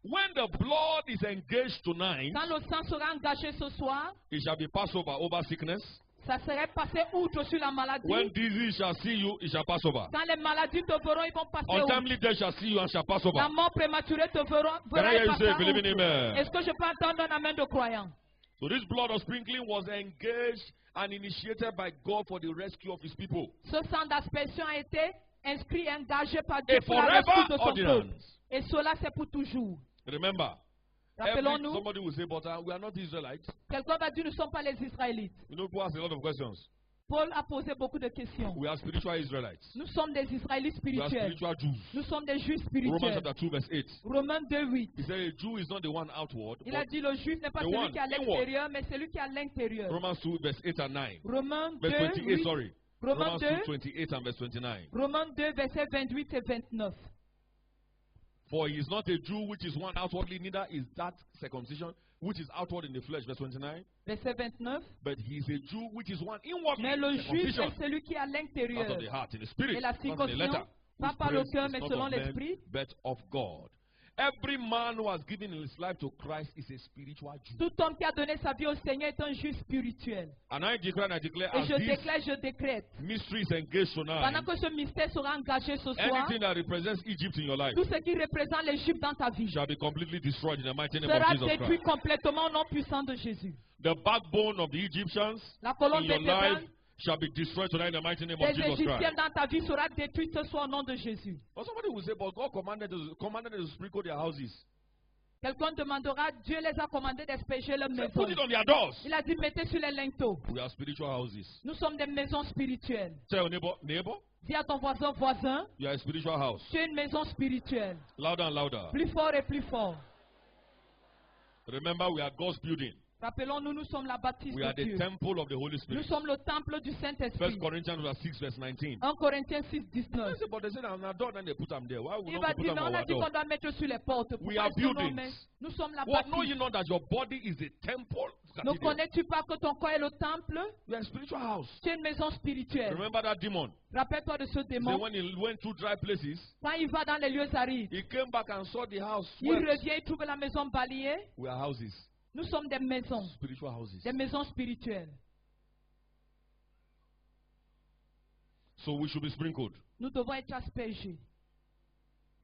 When the blood is engaged tonight, Quand le sang sera engagé ce soir, it shall be Passover over sickness, Ça serait passer outre sur la maladie. When disease shall see you, it shall pass over. Quand les maladies te verront, ils vont passer outre. Untimely death shall see you and shall pass over. La mort prématurée te verra Can I hear et you say, passera believe in outre. amen? Est-ce que je peux entendre un amen de croyant? So this blood of sprinkling was engaged and initiated by God for the rescue of his people. Ce sang d'aspersion a été inscrit et engagé par Dieu A pour la rescue de forever son peuple. ordinance. Et cela, c'est pour toujours. Remember, Rappelons-nous, somebody will say, but we are not Israelites. quelqu'un va dire, nous ne sommes pas les Israélites. You know, people ask a lot of questions. Paul a posé beaucoup de questions. We are spiritual Israelites. Nous sommes des Israélites We are spirituels. spiritual Jews. Nous sommes des Juifs Romans spirituels. chapter 2 verse 8. Romains 2:8. He said a Jew is not the one outward, Il a but dit le Juif n'est pas the celui one qui est à inward. l'extérieur, mais celui qui est à l'intérieur. Romans 2 verse 8 and 9. Romains Verse 28, 2, sorry. Romains Romans 2, 2, 28 and verse 29. Romains 2, versets 28 et 29. For he is not a Jew which is one outwardly, neither is that circumcision which is outward in the flesh. Verse 29. Verset 29. But he is a Jew which is one inwardly. Mais le juif Circumcision est celui qui est à out l'intérieur. of the heart, in the spirit, Et la not in the circoncision, letter. pas Whose par le praise cœur, is mais not selon of men, l'esprit. but of God. Every man who has given his life to Christ is a spiritual Jew. Tout homme qui a donné sa vie au Seigneur est un juif spirituel. And I declare and I declare Et as je this déclare, je décrète. mystery is engaged tonight, Pendant que ce mystère sera engagé ce soir, anything that represents Egypt in your life tout ce qui représente l'Égypte dans ta vie shall be completely destroyed in the mighty name of sera Jesus détruit Christ. complètement au nom puissant de Jésus. The backbone of the Egyptians La colonne in your vertébrale life shall be destroyed tonight in the mighty name of des Jesus Égyptiens Christ. dans ta vie sera détruite ce soir au nom de Jésus. But somebody will say, but God commanded us to sprinkle their houses. Quelqu'un demandera, Dieu les a commandés d'asperger leurs Say, maisons. put it on their doors. Il a dit, mettez sur les linteaux. We are spiritual houses. Nous sommes des maisons spirituelles. Tell your neighbor, neighbor, Dis à ton voisin, voisin, you are a spiritual house. tu es une maison spirituelle. Louder and louder. Plus fort et plus fort. Remember, we are God's building. Rappelons-nous, nous sommes la bâtisse We de are the Dieu. temple of the Holy Nous Spirit. sommes le temple du 1 Saint-Esprit. Corinthians 6 verse 19. 1 Corinthiens 6, I 19. say, but they said, I'm not done, and they put them there. Why would Il not va put dire, them mais on on a our dit door? qu'on doit mettre sur les portes. We Pourquoi are est-ce que non, buildings. mais nous sommes la What? Know you bâtisse. know that your body is a temple? Ne connais-tu pas que ton corps est le temple? We are a spiritual house. Tu es une maison spirituelle. Remember that demon? Rappelle-toi de ce Say démon. when he went through dry places, Quand il va dans les lieux arides, he came back and saw the house il swept. revient, il trouve la maison balayée. We are houses, Nous sommes des maisons, spiritual houses. des maisons spirituelles. So we should be sprinkled. Nous devons être aspergés.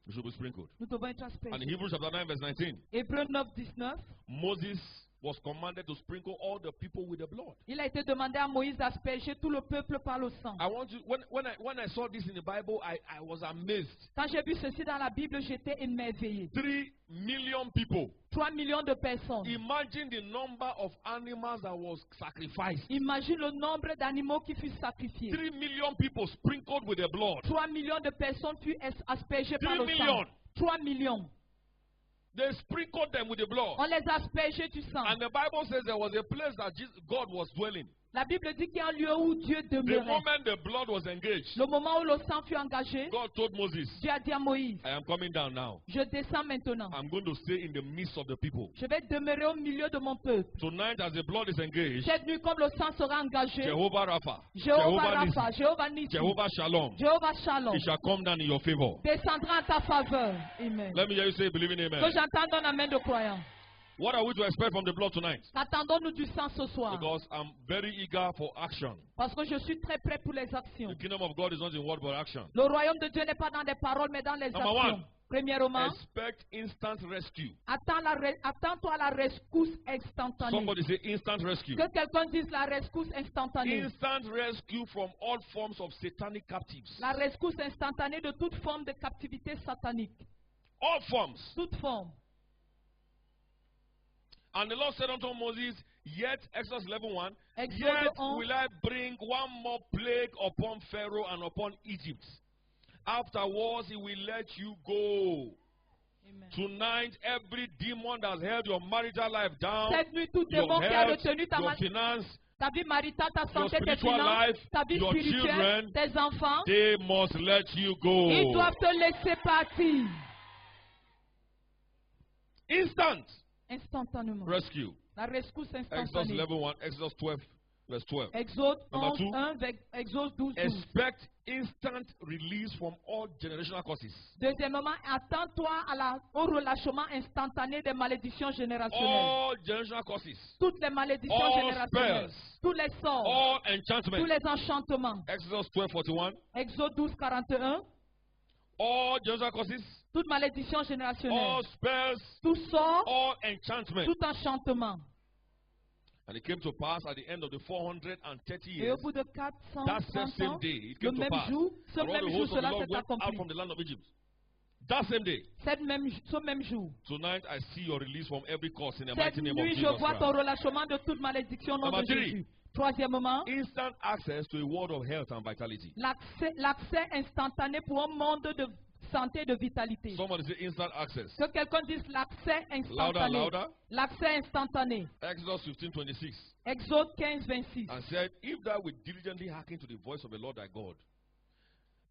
We should be sprinkled. Nous devons être And in aspergés. Hebrews chapter 9 verse 19, Hébreux 9, 19. Moses was commanded to sprinkle all the people with the blood. Il a été demandé à Moïse d'asperger tout le peuple par le sang. I want you when I saw this in the Bible, I was amazed. Quand j'ai vu ceci dans la Bible, j'étais émerveillé. 3 million people. 3 millions de personnes. Imagine the number of animals that was sacrificed. Imagine le nombre d'animaux qui furent sacrifiés. 3 million people sprinkled with the blood. 3 millions de personnes furent aspergées par 3 le sang. million. 3 millions. They sprinkled them with the blood. On les a aspergés du sang. And the Bible says there was a place that God was dwelling. La Bible dit qu'il y a un lieu où Dieu The demeurait. moment the blood was engaged, Le moment où le sang fut engagé, God told Moses, Dieu a dit à Moïse, I am coming down now. je descends maintenant. I'm going to stay in the midst of the people. Je vais demeurer au milieu de mon peuple. Tonight, as the blood is engaged, Cette nuit, comme le sang sera engagé, Jehovah Rapha, Jéhovah Rapha, Nissi, Jéhovah Nissi, Jehovah Shalom, Jéhovah Shalom, it shall come down in your favor. descendra en ta faveur. Amen. Let me hear you say, believe in Que amen. j'entende un amen de croyant. What are we to expect from the blood tonight? Attendons-nous du sang ce soir. Because I'm very eager for action. Parce que je suis très prêt pour les actions. The kingdom of God is not in word but action. Le royaume de Dieu n'est pas dans des paroles, mais dans les Number actions. one. Premièrement, Expect instant rescue. attends-toi à la rescousse instantanée. Somebody say instant rescue. Que quelqu'un dise la rescousse instantanée. Instant rescue from all forms of satanic captives. La rescousse instantanée de toute forme de captivité satanique. All forms. Toute forme. And the Lord said unto Moses, yet, Exodus 11:1, Exode yet 11. will I bring one more plague upon Pharaoh and upon Egypt. Afterwards, he will let you go. Amen. Tonight, every demon that has held your marital life down, Cette nuit, tout your démon qui a health, retenu ta, your finance, ta vie maritale, ta santé, tes spiritual finances, life, ta vie your spirituelle, children, tes enfants, they must let you ils go. doivent te laisser partir. Instant Instantanément. rescue. La rescousse Exodus instantanée. 11:1, Exodus 12, verse 12. Exode Number 11, two. 1, Exode 12, 12. Expect instant release from all generational curses. Deuxièmement, attends-toi au relâchement instantané des malédictions générationnelles. All generational curses. Toutes les malédictions All générationnelles. spells. Tous les sorts. All Tous enchantments. les enchantements. Exodus 12:41. Exode 12, 41. All generational curses. Toute malédiction All générationnelle. spells. Tout sort. All enchantments. Tout enchantement. And it came to pass at the end of the 430 Et au years, bout de that 430 same ans, day, it le came to même pass, jour, ce and all même the jour, hosts of the cela Lord s'est went out accompli. from the land of Egypt. That same day. Ce même jour. Tonight I see your release from every curse in the Cette mighty name of nuit, je Jesus vois ton Christ. relâchement de toute malédiction au nom Number de three. Jésus. Troisièmement, Instant access to a world of health and vitality. l'accès instantané pour un monde de santé et de vitalité. Somebody say instant access. Que quelqu'un dise l'accès Louder, instantané. louder. L'accès instantané. Exodus 15:26. Exode 15, 26. And said, if thou wilt diligently hearken to the voice of the Lord thy God,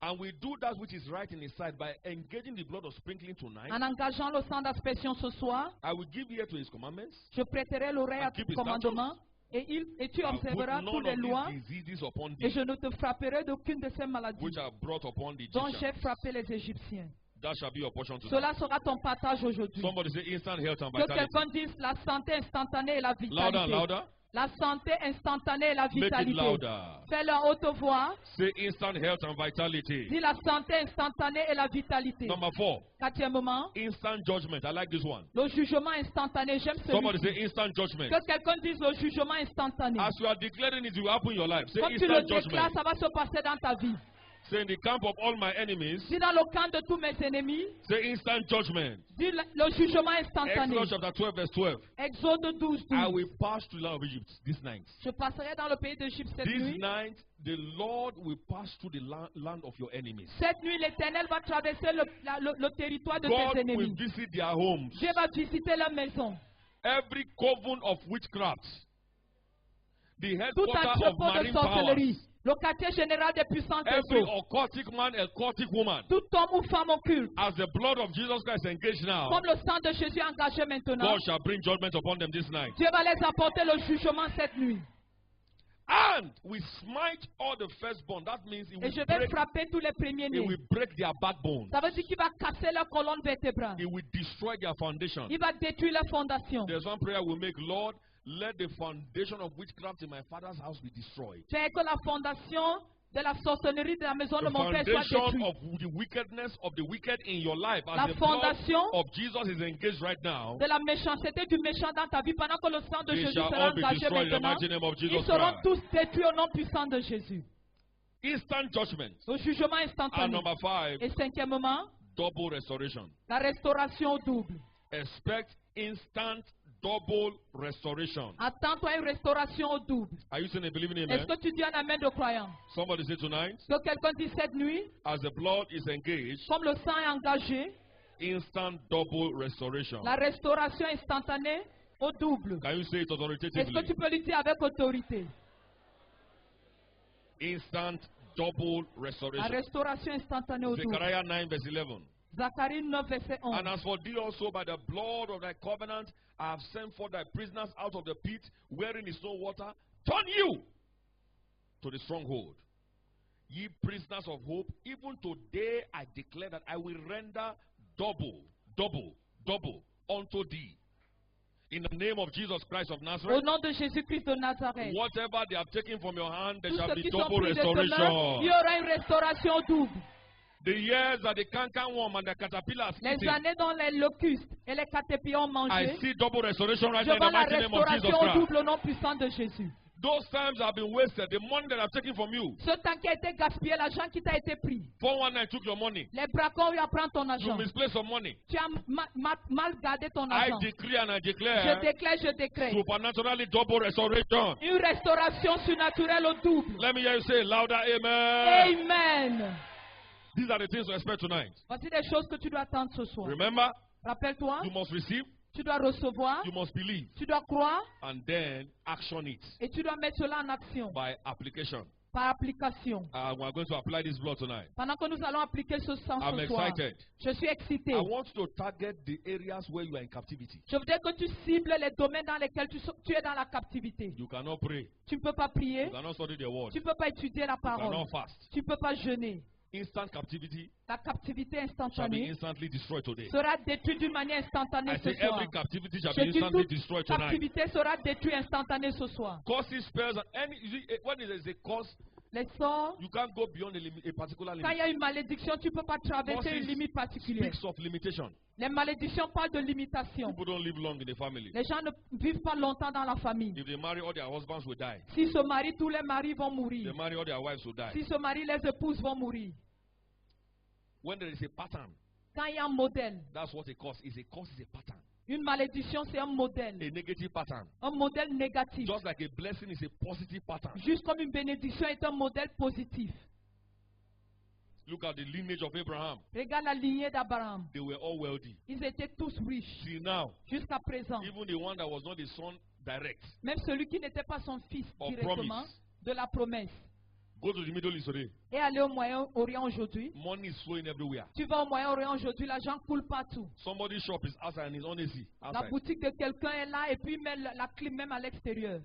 and we do that which is right in his sight by engaging the blood of sprinkling tonight, En engageant le sang d'aspersion ce soir, I will give ear to his commandments, je prêterai l'oreille à And keep tes his commandements et tu and put observeras toutes none les of lois these diseases upon et thee, je ne te frapperai d'aucune de ces maladies which are brought upon the dont j'ai Egyptians. frappé les Égyptiens. That shall be your portion tonight. Cela sera ton partage aujourd'hui. Somebody say instant health and Que vitality. quelqu'un dise la santé instantanée et la Louder and vitalité. louder. La santé instantanée et la Make it vitalité. louder. Fais-le en haute voix. Say instant health and vitality. Dis la santé instantanée et la vitalité. Number 4, Quatrièmement, instant judgment. I like this one. le jugement instantané. J'aime Somebody celui-ci. say instant judgment. Que quelqu'un dise le jugement instantané. As you are declaring it, it will happen in your life. Say Comme tu le instant déclares, judgment. ça va se passer dans ta vie. Say in the camp of all my enemies, Dis dans le camp de tous mes ennemis. say instant judgment. Dis le jugement instantané. Exodus chapter 12, verse 12. Exode 12, I 12. will pass to the land of Egypt this night. Je passerai dans le pays d'Égypte cette This nuit. night, the Lord will pass through the land of your enemies. Cette nuit, l'Éternel va traverser le territoire de God tes will ennemis. visit their homes. Dieu va visiter leur maison. Every coven of witchcraft, the Tout headquarter of entrepôt de marine powers, sorcellerie. Le quartier général des puissances des every eaux. occultic man, occultic woman, Tout homme ou femme occulte. as the blood of Jesus Christ is engaged now, Comme le sang de Jésus est engagé maintenant. God shall bring judgment upon them this night. Dieu va les apporter le jugement cette nuit. And we smite all the firstborn. That means it Et je vais frapper tous les premiers-nés. will break their backbone. Ça veut dire qu'il va casser leur colonne vertébrale. It will destroy their foundation. Il va détruire leur fondation. There's one prayer we'll make, Lord, let the foundation of witchcraft in my father's house be destroyed. Fais que la fondation de la sorcellerie de la maison de The mon père soit foundation détruite. of the wickedness of the wicked in your life, La as the blood fondation of Jesus is engaged right now, de la méchanceté du méchant dans ta vie pendant que le sang de they Jésus shall sera all be engagé destroyed in the maintenant. mighty name of Ils Jesus seront Christ. tous détruits au nom puissant de Jésus. Instant judgment. Le jugement And instantané. number 5, Et cinquièmement, double restoration. la restauration double. Expect instant double restoration. Attends-toi à une restauration au double. Are you saying a believing Est-ce amen? que tu dis un amen de croyant? Somebody say tonight, Que quelqu'un dise cette nuit, as the blood is engaged, comme le sang est engagé, instant double restoration. la restauration instantanée au double. Can you say it Est-ce que authoritatively? tu peux le dire avec autorité? Instant double La restoration. restauration instantanée au double. Zechariah 9 verse 11. Zacharie 9, verset 11. And as for thee also by the blood of thy covenant, I have sent forth thy prisoners out of the pit, wherein is no water. Turn you to the stronghold. Ye prisoners of hope, even today I declare that I will render double, double, double unto thee. In the name of Jesus Christ of Au Nazareth, nom de Jésus-Christ de Nazareth. whatever they have taken from your hand, there Tous shall ceux be qui sont double pris de tes mains, il restoration. y aura une restauration double. The years that the cankerworm and the caterpillar has Les eaten, années dont les locustes et les caterpillars ont I mangé, see double restoration right je now in the vois la mighty name of Jesus restauration au Christ. double au nom puissant de Jésus. Those times have been wasted. The money that I've taken from you. Ce temps qui a été gaspillé, l'argent qui t'a été pris. 419 took your money. Les braquants ont eu à prendre ton You argent. misplaced some money. Tu as mal gardé ton I argent. decree and I Je declare déclare. supernaturally double restoration. Une restauration surnaturelle au double. Let me hear you say louder, amen. Amen. These are the things to expect tonight. Voici des choses que tu dois attendre ce soir. Remember, Rappelle-toi, you must receive, tu dois recevoir, you must believe, tu dois croire and then action it et tu dois mettre cela en action by application. par application. We are going to apply this blood tonight. Pendant que nous allons appliquer ce sang I'm ce soir, excited. je suis excité. I want you to target the areas where you are in captivity. Je voudrais que tu cibles les domaines dans lesquels tu es dans la captivité. You cannot pray. Tu ne peux pas prier, You cannot study the word. tu ne peux pas étudier la You parole, cannot fast. tu ne peux pas jeûner. Instant captivity La captivité shall be instantanée instantly destroyed today. sera détruite d'une manière instantanée I ce say soir. every captivity shall Je be dis instantly toute destroyed tonight. captivité sera détruite instantanée ce soir. Causes, spells, and any. You see, when there is a cause, Les sorts, you can't go beyond a particular quand il y limit. a une malédiction, tu ne peux pas traverser une limite particulière. Speaks of limitation. Les malédictions parlent de limitation. People don't live long in the family. Les gens ne vivent pas longtemps dans la famille. If they marry, all their husbands will die. Si se marient, tous les maris vont If mourir. they marry, all their wives will die. Si se marient, les épouses vont mourir. When there is a pattern, Quand il y a un modèle, that's what a cause is. A cause is a pattern, une malédiction, c'est un modèle. a negative pattern. Un modèle négatif. Just like a blessing is a positive pattern. Juste comme une bénédiction est un modèle positif. Look at the lineage of Abraham. Regarde la lignée d'Abraham. They were all wealthy. Ils étaient tous riches See now, jusqu'à présent. even the one that was not the son direct, Même celui qui n'était pas son fils Of directement, promise. de la promesse. go to the Middle East today. Et aller au Moyen-Orient aujourd'hui. Money is flowing everywhere. Tu vas au Moyen-Orient aujourd'hui, l'argent coule partout. Somebody's shop is outside and is on AC. La Outside. boutique de quelqu'un est là et puis il met la clim même à l'extérieur.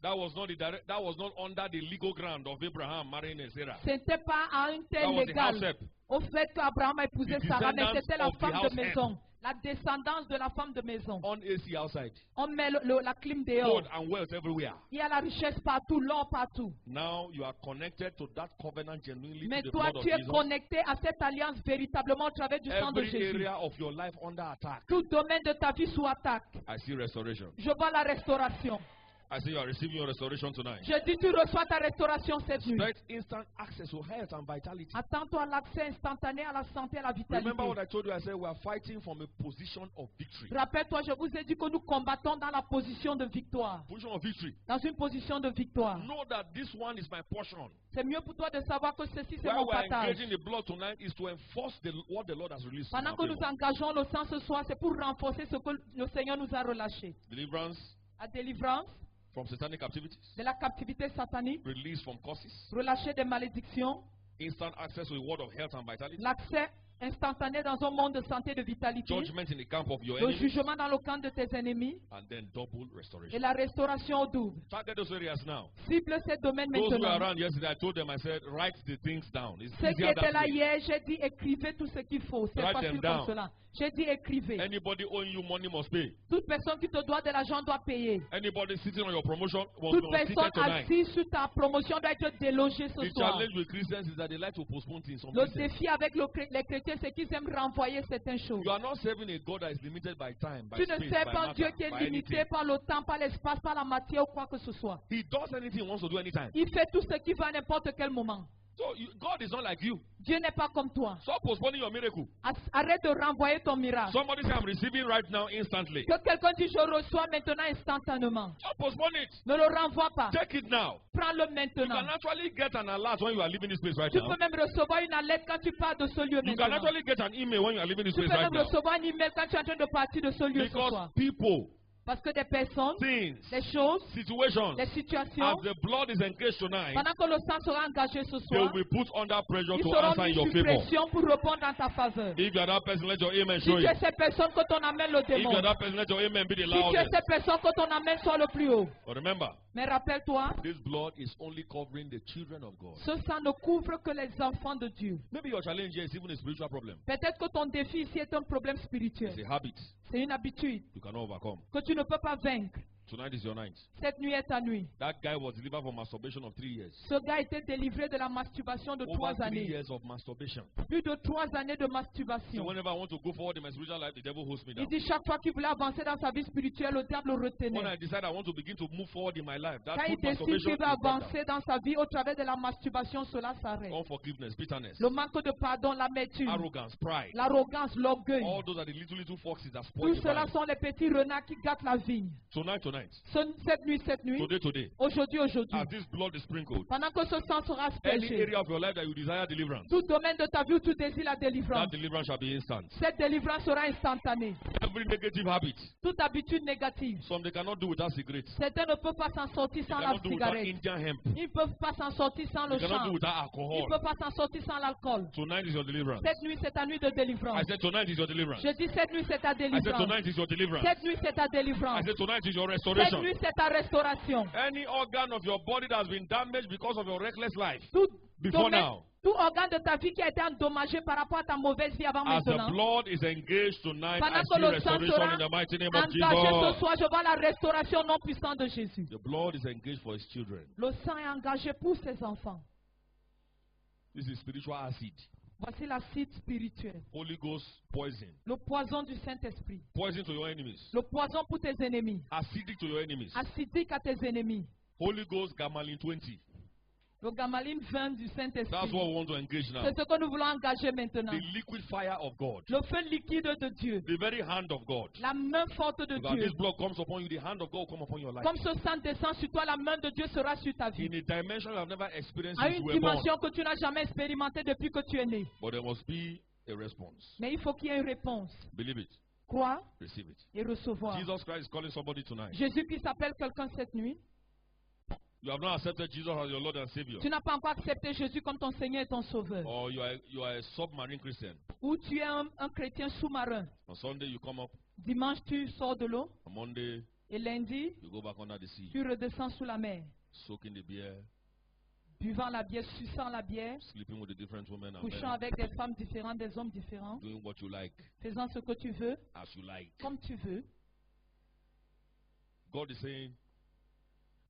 That was not the direct. That was not under the legal ground of Abraham marrying Sarah. Ce n'était pas à un That tel was the légal. house help. Au fait qu'Abraham a épousé The Sarah, mais descendants c'était la of the femme house de maison. La descendance de la femme de maison. On AC outside. On met la clim dehors. Gold and wealth everywhere. Il y a la richesse partout, l'or partout. Now you are connected to that covenant genuinely Mais to the toi, blood of tu es Jesus. connecté à cette alliance véritablement au travers du sang de Every Jésus. area of your life under attack. Tout domaine de ta vie sous attaque. I see restoration. Je vois la restauration. I see you are receiving your restoration tonight. Je dis, tu reçois ta restauration cette nuit. Expect instant access to health and vitality. Attends-toi à l'accès instantané à la santé et à la vitalité. Remember what I told you? I said we are fighting from a position of victory. Rappelle-toi, je vous ai dit que nous combattons dans la position de victoire. Position of victory. Dans une position de victoire. Know that this one is my portion. C'est mieux pour toi de savoir que ceci, c'est Why mon we are partage. engaging the blood tonight is to enforce what the Lord has released. in Pendant our que nous favor. engageons le sang ce soir, c'est pour renforcer ce que le Seigneur nous a relâché. Deliverance La délivrance from satanic captivities. de la captivité satanique, Release from curses. relâcher des malédictions, Instant access to a word of health and vitality. l'accès instantané dans un monde de santé et de vitalité, Judgment in the camp of your le enemies. jugement dans le camp de tes ennemis And then double et restoration. la restauration au double. Target those areas now. Cible ces domaines Those who were maintenant. around yesterday, I told them, I said, write the things down. It's Ceux qui easier étaient that là way. hier, j'ai dit écrivez tout ce qu'il faut. C'est Write facile them comme down. cela. J'ai dit écrivez. Anybody owing you money must pay. Toute personne qui te doit de l'argent doit payer. Anybody sitting on your promotion Toute must personne sit tonight. assise sur ta promotion doit être délogée ce The soir. challenge with Christians is that they like to postpone things. Some Le Christians. défi avec les chrétiens, c'est qu'ils aiment renvoyer certaines choses. You are not serving a God that is limited by time, by Tu ne space, sais by pas un matter, Dieu qui est by limité anything. par le temps, par l'espace, par la matière ou quoi que ce soit. He does anything he wants to do anytime. Il fait tout ce qu'il veut à n'importe quel moment. So God is not like you. Dieu n'est pas comme toi. Stop postponing your miracle. Arrête de renvoyer ton miracle. Somebody say, I'm receiving right now instantly. Que quelqu'un dise je reçois maintenant instantanément. Don't postpone it. Ne le renvoie pas. Take it now. Prends-le You maintenant. can actually get an alert when you are leaving this place right Tu now. peux même recevoir une alerte quand tu pars de ce lieu You can maintenant. actually get an email when you are leaving this Tu place peux right même now. recevoir un email quand tu es en train de partir de ce lieu ce Because soir. people, Parce que des personnes, things, des choses, situations, des situations, as the blood is engaged tonight, pendant que le sang sera engagé ce they will soir, be put under pressure ils to seront answer in mis your sous favor. pression pour répondre en ta faveur. If you are that person, let your amen Si show tu it. es cette personne, que ton amen le If you are démontre. that person, let your amen be the Si tu es loudest. cette personne, que ton amen soit le plus haut. But remember, Mais rappelle-toi, this blood is only covering the children of God. ce sang ne couvre que les enfants de Dieu. Maybe your challenge here is even a spiritual problem. Peut-être que ton défi ici est un problème spirituel. It's a habit C'est une habitude you cannot overcome. que tu ne peux pas vaincre. Tonight is your night. Cette nuit est ta nuit. That guy was delivered from masturbation of 3 years. Ce gars a été délivré de la masturbation de Over 3 3 années. years of masturbation. Plus de 3 années de So masturbation. whenever I want to go forward in my spiritual life, the devil holds me Il down. dit chaque fois qu'il voulait avancer dans sa vie spirituelle, le diable le When I retenait. decide I want to begin to move forward in my life, that Quand il food décide masturbation qu'il is veut brought down. avancer dans sa vie au travers de la masturbation, cela s'arrête. Unforgiveness, bitterness, Le manque de pardon, l'amertume, arrogance, pride. l'arrogance, l'orgueil. All those are the little foxes that spoil Tout the cela vine. sont les petits renards qui gâtent la vigne. Tonight, Cette nuit, today, aujourd'hui, as this blood is sprinkled, pendant que ce sang sera any aspergé, area of your life that you desire deliverance, tout domaine de ta vie où tu désires la that délivrance, deliverance shall be instant. cette délivrance sera instantanée. Every Every negative habit. toute habitude négative. Some they cannot do without cigarettes. Certains ne peuvent pas s'en sortir They sans la cannot do without cigarette. Indian hemp. Ils ne peuvent pas s'en sortir sans le They cannot do chant. without Ils ne alcohol. peuvent pas s'en sortir sans l'alcool. Tonight is your deliverance. Cette nuit, c'est ta nuit de délivrance. I said tonight is your deliverance. Je dis cette nuit, c'est ta I said délivrance. tonight is your deliverance. Cette nuit, c'est ta I délivrance. said tonight is your Cette restoration. nuit, c'est ta restauration. Any organ of your body that has been damaged because of your reckless life, Tout before domaine, now, tout organe de ta vie qui a été endommagé par rapport à ta mauvaise vie avant as the maintenant. blood is engaged tonight, I Pendant que see le sang restoration sera in the mighty name of engagé ce Jesus. soir, je vois la restauration non puissante de Jésus. The blood is engaged for his children. Le sang est engagé pour ses enfants. This is spiritual acid. Voici l'acide spirituel, Holy Ghost poison. le poison du Saint-Esprit, Poison to your enemies. le poison pour tes ennemis, Acidic to your enemies. acidique à tes ennemis, Holy Ghost Gamalin 20. le gamaline 20 du That's Saint-Esprit. what we want to engage now. C'est ce que nous voulons engager maintenant. The liquid fire of God. Le feu liquide de Dieu, The very hand of God. la main forte de Because Dieu. this blood comes upon you, the hand of God will come upon your life. Comme ce sang descend sur toi, la main de Dieu sera sur ta In vie. a dimension you have never experienced À since une you were born. dimension que tu n'as jamais expérimentée depuis que tu es né. But there must be a response. Mais il faut qu'il y ait une réponse. Believe it. Croire Receive it. et recevoir. Jesus Christ is calling somebody tonight. Jésus-Christ appelle quelqu'un cette nuit. You have not accepted Jesus as your Lord and Savior. Tu n'as pas encore accepté Jésus comme ton Seigneur et ton Sauveur. Or you are a submarine Christian. Ou tu es un chrétien sous-marin. On Sunday you come up. Dimanche, tu sors de l'eau. On Monday Et lundi, you go back under the sea. tu redescends sous la mer. Soaking the beer. Buvant la bière, suçant la bière. Sleeping with the different women and Couchant men. avec des femmes différentes, des hommes différents. Doing what you like. Faisant ce que tu veux, As you like. comme tu veux. God is saying,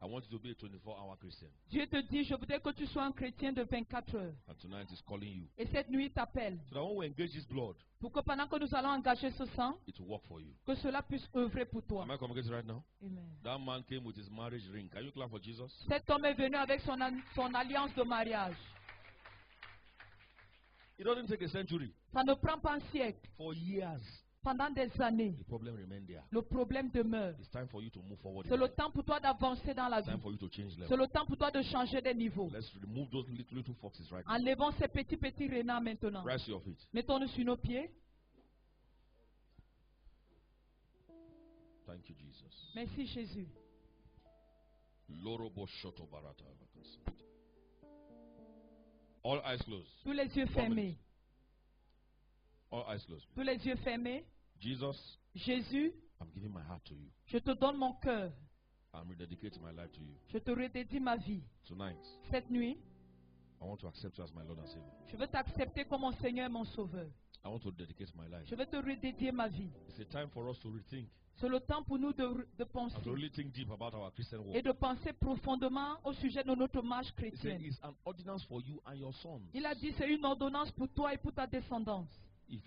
I want you to be a 24-hour Christian. Dieu te dit, je voudrais que tu sois un chrétien de 24 heures. And tonight He's calling you. Et cette nuit t'appelle. So that when we engage His blood, Pour que pendant que nous allons engager ce sang, it will work for you. que cela puisse œuvrer pour toi. Am I communicating right now? Amen. That man came with his marriage ring. Can you clap for Jesus? Cet homme est venu avec son alliance de mariage. It doesn't take a century. Ça ne prend pas un siècle. For years, Pendant des années, the problem remained there. le problème demeure. It's time for you to move forward. C'est le temps pour toi d'avancer dans la It's vie. time for you to change C'est level. le temps pour toi de changer de niveau. Let's remove those little foxes right now. Enlevons ces petits renards maintenant. Rise to your feet. Mettons-nous sur nos pieds. Thank you, Jesus. Merci Jésus. Lorobo shoto barata. All eyes closed. Tous les yeux fermés. All eyes closed. Tous les yeux fermés. Jesus, Jésus, I'm giving my heart to you. je te donne mon cœur. I'm rededicating my life to you. Je te redédie ma vie. Tonight, Cette nuit, I want to accept you as my Lord and Savior. je veux t'accepter comme mon Seigneur et mon Sauveur. I want to dedicate my life. Je veux te redédier ma vie. It's a time for us to rethink C'est le temps pour nous de penser and to really think deep about our Christian walk. et de penser profondément au sujet de notre marche He said chrétienne. it's an ordinance for you and your sons. Il a dit c'est une ordonnance pour toi et pour ta descendance. If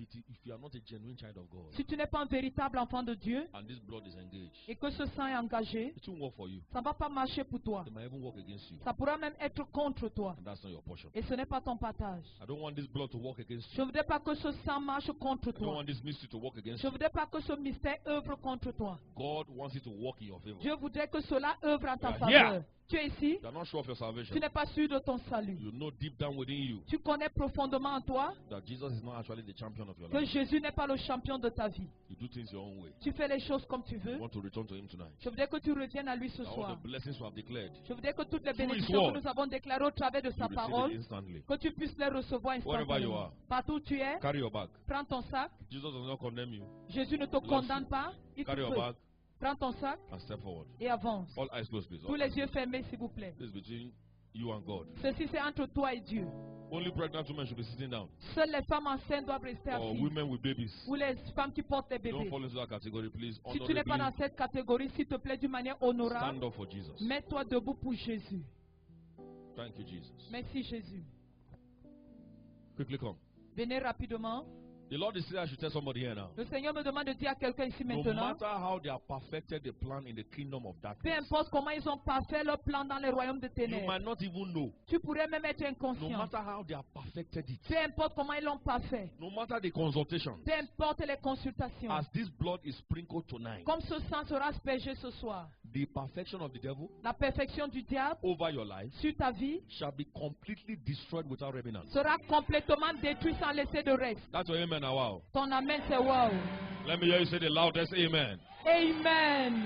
you are not a genuine child of God Si tu n'es pas un véritable enfant de Dieu and this blood is engaged, et que ce sang est engagé, it won't work for you. ça ne va pas marcher pour toi. It might even work against you. Ça pourra même être contre toi. And that's not your portion. Et ce n'est pas ton partage. I don't want this blood to work against Je you. ne voudrais pas que ce sang marche contre I don't toi. want this mystery to work against Je ne you. voudrais pas que ce mystère œuvre contre toi. God wants it to work in your favor. Dieu voudrait que cela œuvre en ta You are here. faveur. Tu es ici, You are not sure of your salvation. tu n'es pas sûr de ton salut. You know deep down within you Tu connais profondément en toi that Jesus is not actually the champion of your que life. Jésus n'est pas le champion de ta vie. You do things your own way. Tu fais les choses comme tu veux. You want to return to Him tonight. Je voudrais que tu reviennes à lui ce All soir. the blessings we have declared, Je voudrais que toutes les Through His bénédictions word, que nous avons déclarées au travers de you sa receive parole, it instantly. que tu puisses les recevoir Wherever you instantanément. are. Partout où tu es, Carry your bag. prends ton sac. Jesus does not condemn you. Jésus ne te condamne pas. Il te Carry your veut. bag Prends ton sac and step forward. et avance. All eyes closed, please. Tous les yeux fermés, s'il vous plaît. This is between you and God. Ceci, c'est entre toi et Dieu. Only pregnant women should be sitting down. Seules les femmes enceintes doivent rester Or assises. women with babies. Ou les femmes qui portent des Don't bébés. fall into that category, please. Si tu n'es pas dans Honorably, cette catégorie, s'il te plaît, d'une manière honorable, stand up for Jesus. mets-toi debout pour Jésus. Thank you, Jesus. Merci Jésus. Quickly come. Venez rapidement. The Lord is saying I should tell somebody here now. Le Seigneur me demande de dire à quelqu'un ici No maintenant, matter how they have perfected the plan in the kingdom of peu darkness, importe comment ils ont parfait leur plan dans les royaumes de you ténèbres, might not even know. tu pourrais même être No inconscient. matter how they have perfected it, Peu importe comment ils l'ont parfait, no matter the consultation, peu importe les consultations, as this blood is sprinkled tonight, comme ce sang sera aspergé ce soir, the perfection of the devil La perfection du diable over your life sur ta vie shall be completely destroyed without remnant. sera complètement détruit sans laisser de reste. That's your amen now. Wow. Ton amen, c'est wow. Let me hear you say the loudest amen. Amen.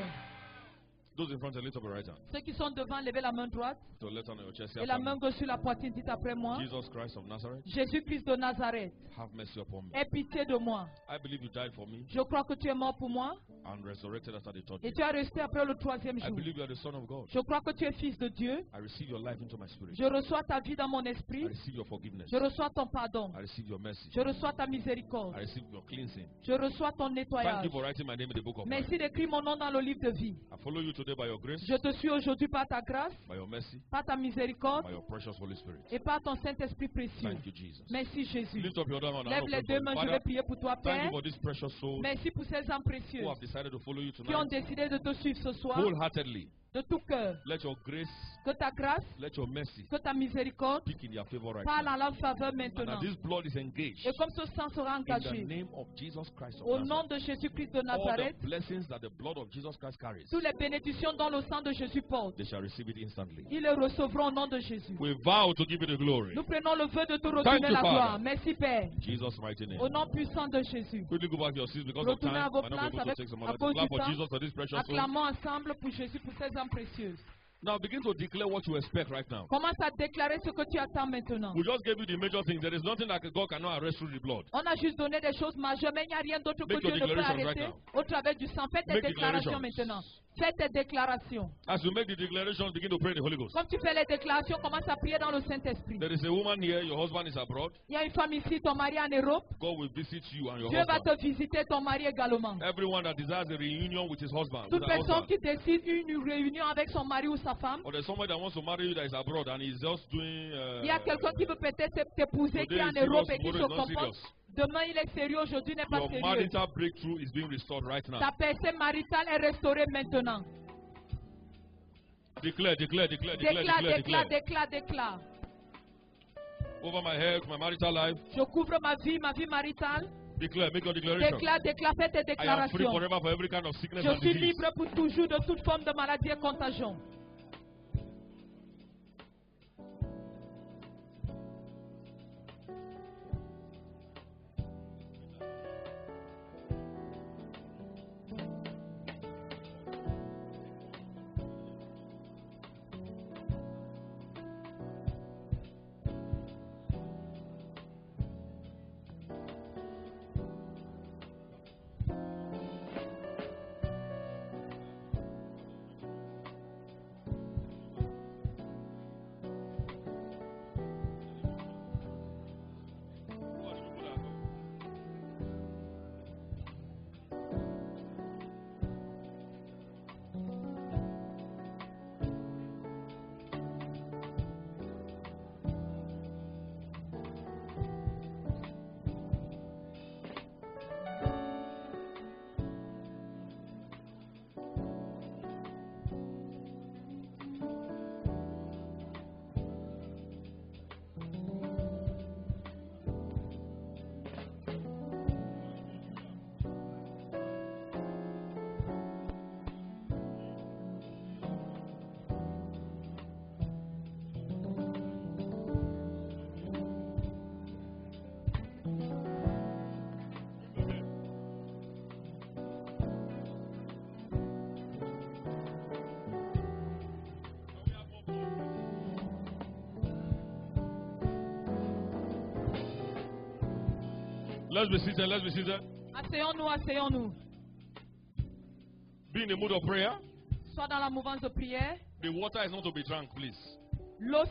Those in front, lift up your right hand. Ceux qui sont devant, levez la main droite To left hand on your chest. Say et la after main me. gauche sur la poitrine. Dites après moi. Jesus Christ of Nazareth, Jésus-Christ de Nazareth, have mercy upon me. aie pitié de moi. I believe you died for me Je crois que tu es mort pour moi and resurrected after the third et day. tu as resté après le troisième I jour. believe you are the Son of God. Je crois que tu es fils de Dieu. I receive your life into my spirit. Je reçois ta vie dans mon I esprit. receive your forgiveness. Je reçois ton pardon. I receive your mercy. Je reçois ta miséricorde. I receive your cleansing. Je reçois ton Thank nettoyage. you for writing my name in the book of life. Merci d'écrire mon nom dans le livre de vie. I follow you today by your grace, Je te suis aujourd'hui par ta grâce, by your mercy, par ta miséricorde by your precious Holy Spirit. et par ton Saint-Esprit précieux. Thank you, Jesus. Merci Jésus. Lift up your other hand. Lève les deux mains, je vais prier pour toi, Thank you Père. for this precious soul Merci pour ces âmes précieuses who have decided to follow you qui ont tonight décidé de te suivre ce soir wholeheartedly. de tout cœur. Let your grace, Que ta grâce, let your mercy que ta miséricorde speak in their favor right parle now. en leur faveur And maintenant. that this blood is engaged Et comme ce sang sera in the engagé, name of Jesus Christ of au nom Nazareth. de Jésus-Christ de All Nazareth, the blessings that the blood of Jesus Christ carries, toutes les bénédictions dont le sang de Jésus porte, they shall receive it instantly. ils les recevront au nom de Jésus. We vow to give you the glory. Nous prenons le vœu de te Thank retourner you, la Father. gloire. Merci Père. In Jesus' mighty name. Au nom puissant de Jésus. Quickly go back to your seats because of Retournez time. à vos I'm not places able to avec, take some à other cause Clap du for temps. Jesus for this precious soul. Acclamons ensemble pour Jésus pour ces âmes précieuses. Now begin to declare what you expect right now. Commence à déclarer ce que tu attends maintenant. We just gave you the major things. There is nothing that God cannot arrest through the blood. On a juste donné des choses majeures, mais il n'y a rien d'autre que Make your Dieu ne peut declaration arrêter right au travers du sang. Fais tes Make déclarations declarations. maintenant. Fais tes déclarations. As you make the declarations, begin to pray in the Holy Ghost. Comme tu fais les déclarations, commence à prier dans le Saint-Esprit. There is a woman here, your husband is abroad. Il y a une femme ici, ton mari en Europe. God will visit you and your Dieu va husband. te visiter, ton mari également. Everyone that desires a reunion with his husband, Toute with her personne husband. qui décide une réunion avec son mari ou sa femme. Or there's somebody that wants to marry you that is abroad and he's just doing. Il y a quelqu'un qui veut peut-être t'épouser, qui est en Today is Europe serious, et qui se tomorrow is not comporte. serious. Demain, il est sérieux, aujourd'hui n'est pas Your sérieux. marital breakthrough is being restored right now. Ta paix maritale est restaurée maintenant. Declare, declare, declare, declare, Déclare, declare, déclare, declare. déclare, déclare. Over my head, my marital life. Je couvre ma vie maritale. Declare, make your declaration. Déclare, déclare, fais tes I am free déclarations. forever for every kind of sickness Je and suis disease. libre pour toujours de toute forme de maladie et contagion. Let's be seated, let's be seated. Asseyons-nous, asseyons-nous. Be in the mood of prayer. Sois dans la mouvance de prière. The water is not to be drunk, please. L'eau,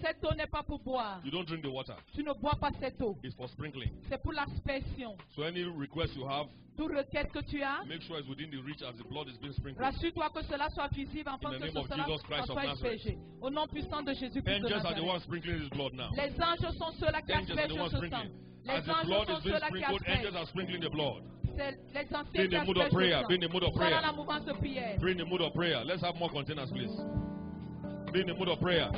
cette eau n'est pas pour boire. You don't drink the water. Tu ne bois pas cette eau. It's for sprinkling. C'est pour l'aspersion. So any request you have, Toute requête que tu as, make sure it's within the reach as the blood is being sprinkled. rassure-toi que cela soit visible afin In the que name of cela Jesus Christ of soit Nazareth. aspergé. Au nom puissant de Jésus-Christ de Angels are the Nazareth. ones sprinkling this blood now. Les anges sont ceux-là qui Angels are the aspergent ones ce sang. sprinkling. Les As the anges blood sont is being ceux-là qui sprinkled, angels aspergent. are sprinkling the blood. C'est les Be anciens in qui the mood of aspergent prayer. le sang. Be in the mood of Sois dans prayer. la mouvance de prière. Be in the mood of prayer. Let's have more containers, please. Be in the mood of prayer.